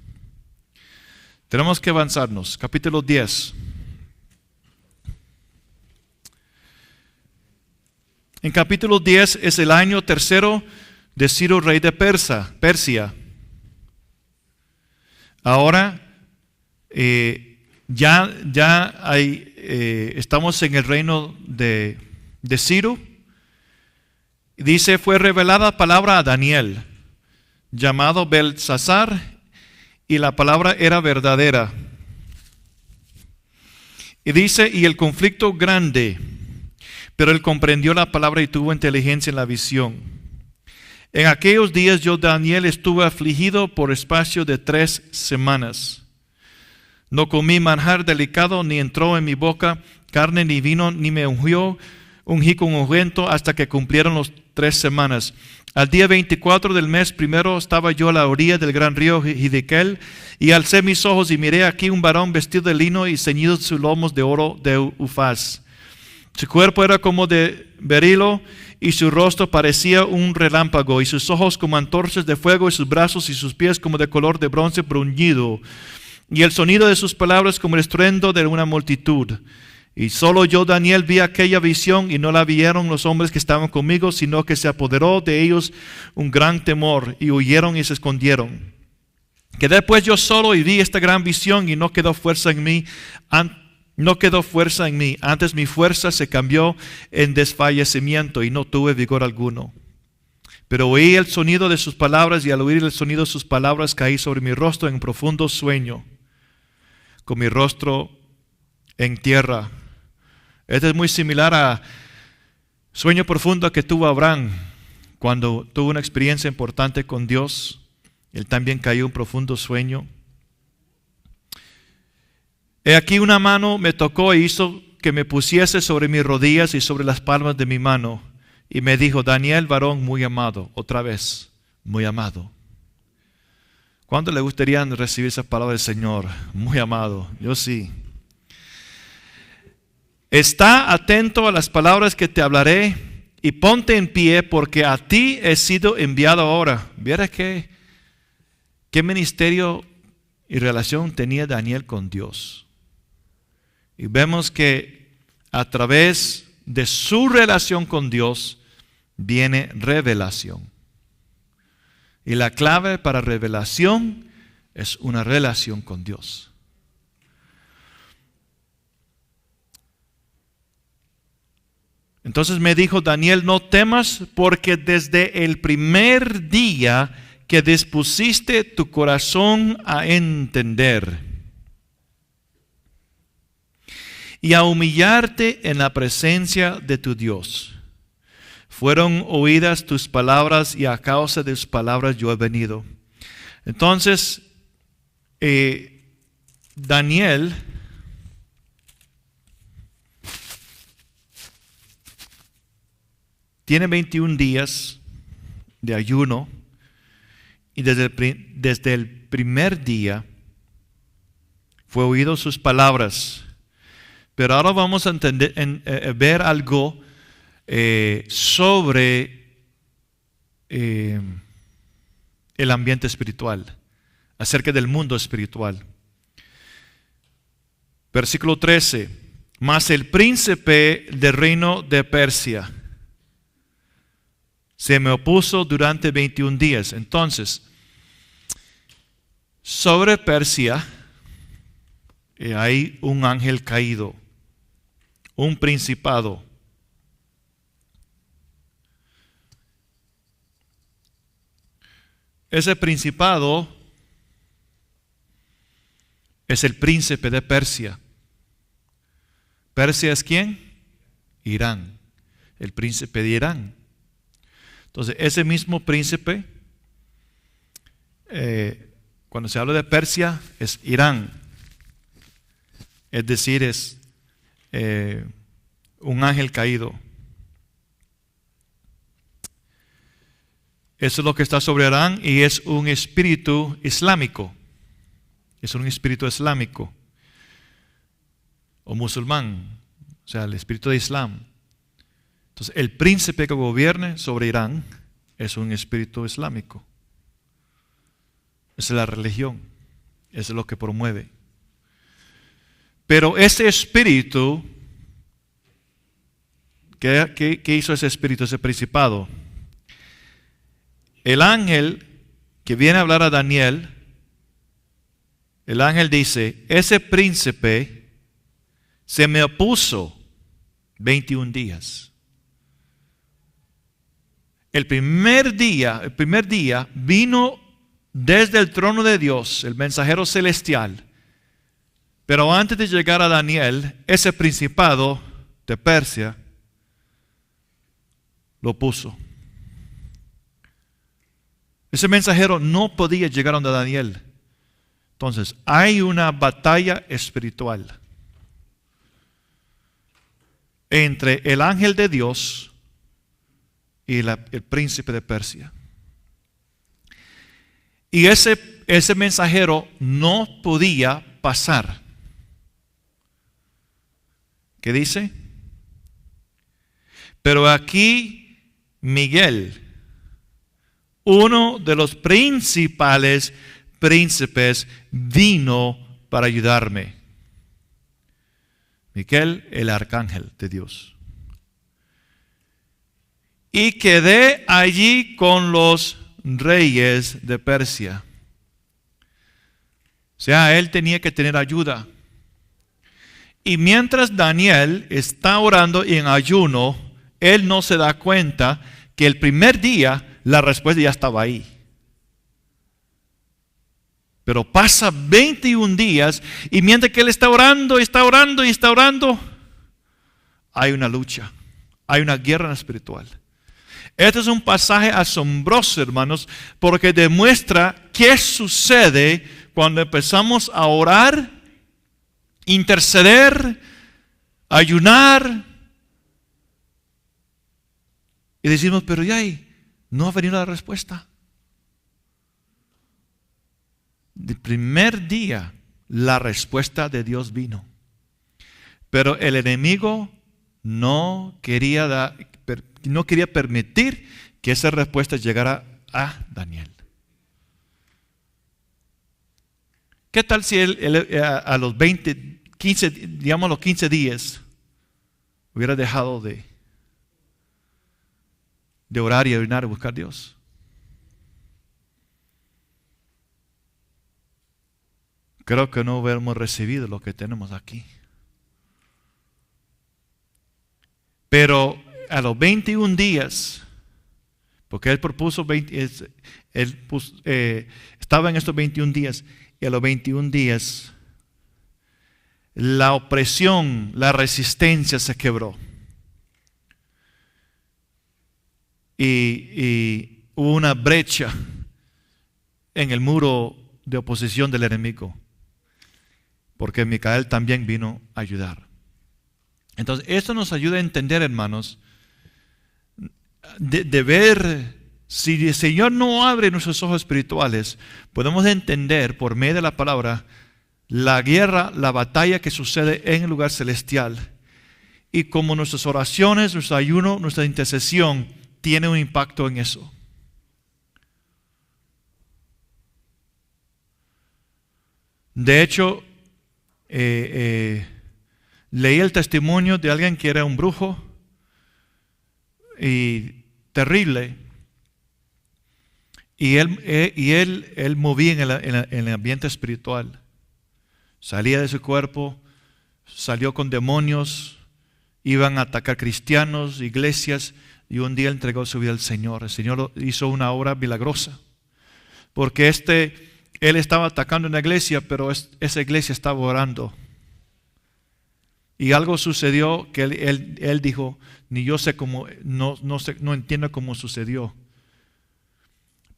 Tenemos que avanzarnos. Capítulo 10. En capítulo 10 es el año tercero de Ciro, rey de Persia. Ahora estamos en el reino de Ciro. Dice, fue revelada palabra a Daniel, llamado Belsasar, y la palabra era verdadera. Y dice, y el conflicto grande, pero él comprendió la palabra y tuvo inteligencia en la visión. En aquellos días yo, Daniel, estuve afligido por espacio de 3 semanas. No comí manjar delicado, ni entró en mi boca carne ni vino, ni me ungí con ungüento hasta que cumplieron las 3 semanas. Al día 24 del mes primero estaba yo a la orilla del gran río Hiddekel, y alcé mis ojos y miré aquí un varón vestido de lino y ceñido sus lomos de oro de Ufaz. Su cuerpo era como de berilo, y su rostro parecía un relámpago, y sus ojos como antorchas de fuego, y sus brazos y sus pies como de color de bronce bruñido, y el sonido de sus palabras como el estruendo de una multitud. Y solo yo, Daniel, vi aquella visión, y no la vieron los hombres que estaban conmigo, sino que se apoderó de ellos un gran temor, y huyeron y se escondieron. Quedé pues yo solo y vi esta gran visión, y no quedó fuerza en mí. Antes mi fuerza se cambió en desfallecimiento y no tuve vigor alguno. Pero oí el sonido de sus palabras, y al oír el sonido de sus palabras caí sobre mi rostro en profundo sueño, con mi rostro en tierra. Esto es muy similar a sueño profundo que tuvo Abraham cuando tuvo una experiencia importante con Dios. Él también cayó en profundo sueño. He aquí una mano me tocó e hizo que me pusiese sobre mis rodillas y sobre las palmas de mi mano. Y me dijo, Daniel, varón muy amado, otra vez, muy amado. ¿Cuánto le gustaría recibir esa palabra del Señor? Muy amado, yo sí. Está atento a las palabras que te hablaré y ponte en pie, porque a ti he sido enviado ahora. ¿Viera qué ministerio y relación tenía Daniel con Dios? Y vemos que a través de su relación con Dios viene revelación. Y la clave para revelación es una relación con Dios. Entonces me dijo Daniel, no temas, porque desde el primer día que dispusiste tu corazón a entender y a humillarte en la presencia de tu Dios, fueron oídas tus palabras, y a causa de tus palabras yo he venido. Entonces, Daniel tiene 21 días de ayuno, y desde el primer día fue oído sus palabras. Pero ahora vamos a ver algo sobre el ambiente espiritual, acerca del mundo espiritual. Versículo 13. Mas el príncipe del reino de Persia se me opuso durante 21 días. Entonces, sobre Persia hay un ángel caído, un principado. Ese principado es el príncipe de Persia. ¿Persia es quién? Irán, el príncipe de Irán. Entonces, ese mismo príncipe, cuando se habla de Persia, es Irán. Es decir, es un ángel caído. Eso es lo que está sobre Irán y es un espíritu islámico. Es un espíritu islámico o musulmán, o sea, el espíritu de Islam. Entonces, el príncipe que gobierne sobre Irán es un espíritu islámico. Esa es la religión, eso es lo que promueve. Pero ese espíritu, ¿qué hizo ese espíritu, ese principado? El ángel que viene a hablar a Daniel, el ángel dice, ese príncipe se me opuso 21 días. El primer día vino desde el trono de Dios, el mensajero celestial. Pero antes de llegar a Daniel, ese principado de Persia lo puso. Ese mensajero no podía llegar donde Daniel. Entonces, hay una batalla espiritual entre el ángel de Dios y el príncipe de Persia. Y ese mensajero no podía pasar. ¿Qué dice? Pero aquí Miguel, uno de los principales príncipes, vino para ayudarme. Miguel, el arcángel de Dios. Y quedé allí con los reyes de Persia. O sea, él tenía que tener ayuda. Y mientras Daniel está orando en ayuno, él no se da cuenta que el primer día la respuesta ya estaba ahí. Pero pasa 21 días y mientras que él está orando, hay una lucha, hay una guerra espiritual. Este es un pasaje asombroso, hermanos, porque demuestra qué sucede cuando empezamos a orar, interceder, ayunar y decimos, pero ya no ha venido la respuesta. El primer día la respuesta de Dios vino, pero el enemigo no quería permitir que esa respuesta llegara a Daniel. ¿Qué tal si él a los 15 días hubiera dejado de orar y ayunar y buscar a Dios? Creo que no hubiéramos recibido lo que tenemos aquí. Pero a los 21 días, porque él propuso, estaba en estos 21 días, y a los 21 días, la opresión, la resistencia se quebró. Y hubo una brecha en el muro de oposición del enemigo, porque Micael también vino a ayudar. Entonces, esto nos ayuda a entender, hermanos, de ver, si el Señor no abre nuestros ojos espirituales, podemos entender por medio de la palabra la guerra, la batalla que sucede en el lugar celestial. Y como nuestras oraciones, nuestro ayuno, nuestra intercesión tiene un impacto en eso. De hecho, leí el testimonio de alguien que era un brujo y terrible. Y él movía en el ambiente espiritual. Salía de su cuerpo, salió con demonios, iban a atacar cristianos, iglesias, y un día entregó su vida al Señor. El Señor hizo una obra milagrosa. Porque él estaba atacando una iglesia, pero esa iglesia estaba orando. Y algo sucedió que él dijo, ni yo sé cómo, no entiendo cómo sucedió.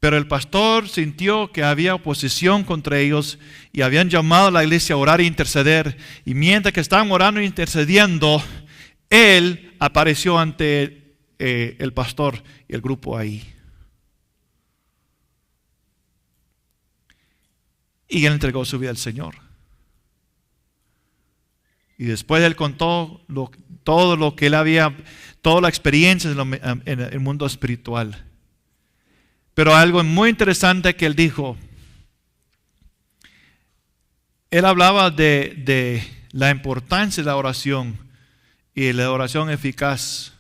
Pero el pastor sintió que había oposición contra ellos y habían llamado a la iglesia a orar e interceder. Y mientras que estaban orando e intercediendo, él apareció ante el pastor y el grupo ahí. Y él entregó su vida al Señor. Y después él contó todo lo que él había, toda la experiencia en el mundo espiritual. Pero algo muy interesante que él dijo, él hablaba de la importancia de la oración y la oración eficaz.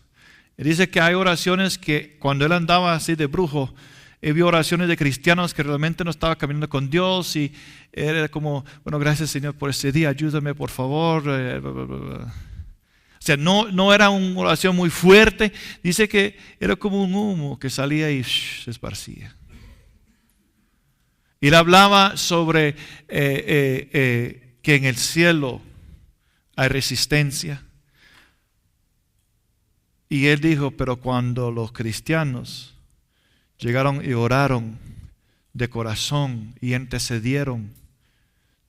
Él dice que hay oraciones que cuando él andaba así de brujo, él vio oraciones de cristianos que realmente no estaban caminando con Dios y era como, bueno, gracias Señor por este día, ayúdame por favor. O sea, no era una oración muy fuerte. Dice que era como un humo que salía y se esparcía. Y él hablaba sobre que en el cielo hay resistencia. Y él dijo, pero cuando los cristianos llegaron y oraron de corazón y intercedieron,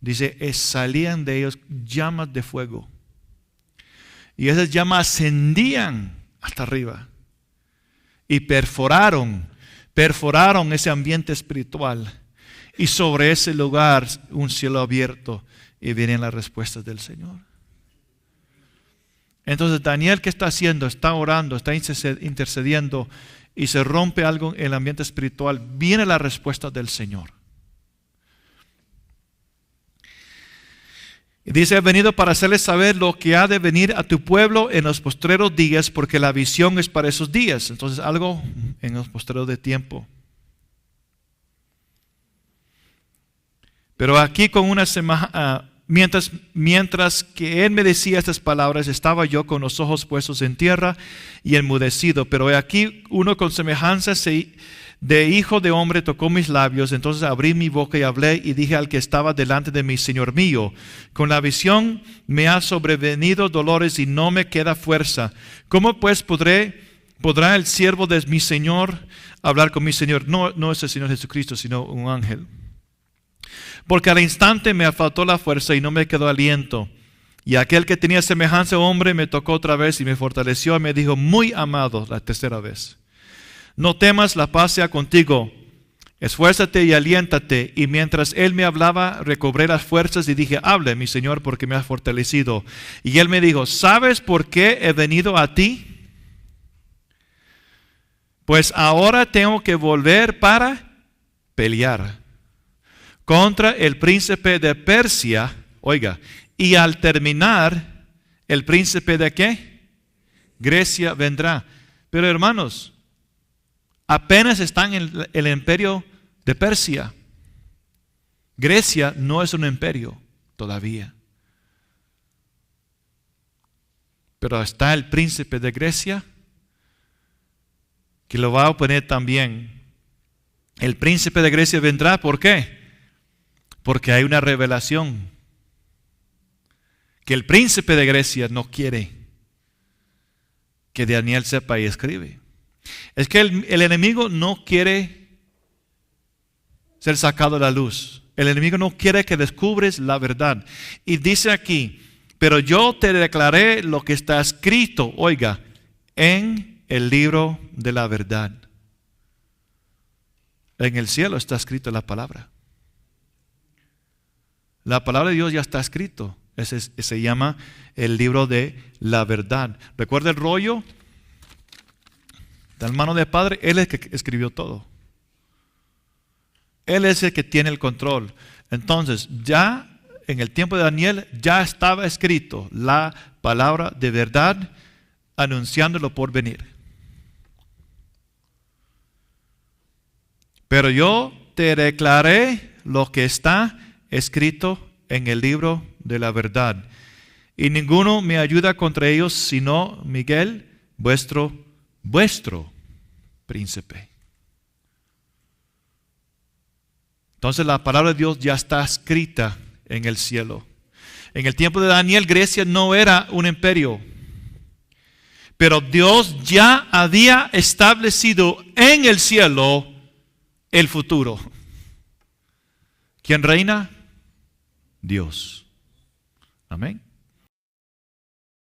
dice, salían de ellos llamas de fuego. Y esas llamas ascendían hasta arriba y perforaron ese ambiente espiritual. Y sobre ese lugar un cielo abierto y vienen las respuestas del Señor. Entonces Daniel, ¿qué está haciendo? Está orando, está intercediendo y se rompe algo en el ambiente espiritual. Viene la respuesta del Señor. Dice, he venido para hacerles saber lo que ha de venir a tu pueblo en los postreros días, porque la visión es para esos días. Entonces, algo en los postreros de tiempo. Pero aquí con una mientras que él me decía estas palabras, estaba yo con los ojos puestos en tierra y enmudecido. Pero aquí uno con semejanza de hijo de hombre tocó mis labios. Entonces abrí mi boca y hablé y dije al que estaba delante de mí, Señor mío, con la visión me ha sobrevenido dolores y no me queda fuerza. ¿Cómo pues podrá el siervo de mi Señor hablar con mi Señor? No es el Señor Jesucristo, sino un ángel. Porque al instante me faltó la fuerza y no me quedó aliento. Y aquel que tenía semejanza de hombre me tocó otra vez y me fortaleció y me dijo, muy amado, la tercera vez, no temas, la paz sea contigo. Esfuérzate y aliéntate. Y mientras él me hablaba, recobré las fuerzas y dije, hable, mi Señor, porque me has fortalecido. Y él me dijo, ¿sabes por qué he venido a ti? Pues ahora tengo que volver para pelear contra el príncipe de Persia. Oiga, y al terminar, ¿el príncipe de qué? Grecia vendrá. Pero hermanos, apenas están en el imperio de Persia. Grecia no es un imperio todavía. Pero está el príncipe de Grecia que lo va a oponer también. El príncipe de Grecia vendrá, ¿por qué? Porque hay una revelación que el príncipe de Grecia no quiere que Daniel sepa y escribe. Es que el enemigo no quiere ser sacado a la luz. El enemigo no quiere que descubres la verdad. Y dice aquí, pero yo te declaré lo que está escrito, oiga, en el libro de la verdad. En el cielo está escrito la palabra. La palabra de Dios ya está escrito. Ese se llama el libro de la verdad. ¿Recuerda el rollo del mano del Padre? Él es el que escribió todo. Él es el que tiene el control. Entonces, ya en el tiempo de Daniel, ya estaba escrito la palabra de verdad, anunciándolo por venir. Pero yo te declaré lo que está escrito en el libro de la verdad. Y ninguno me ayuda contra ellos, sino Miguel, vuestro príncipe. Entonces la palabra de Dios ya está escrita en el cielo. En el tiempo de Daniel, Grecia no era un imperio. Pero Dios ya había establecido en el cielo el futuro. ¿Quién reina? Dios. Amén.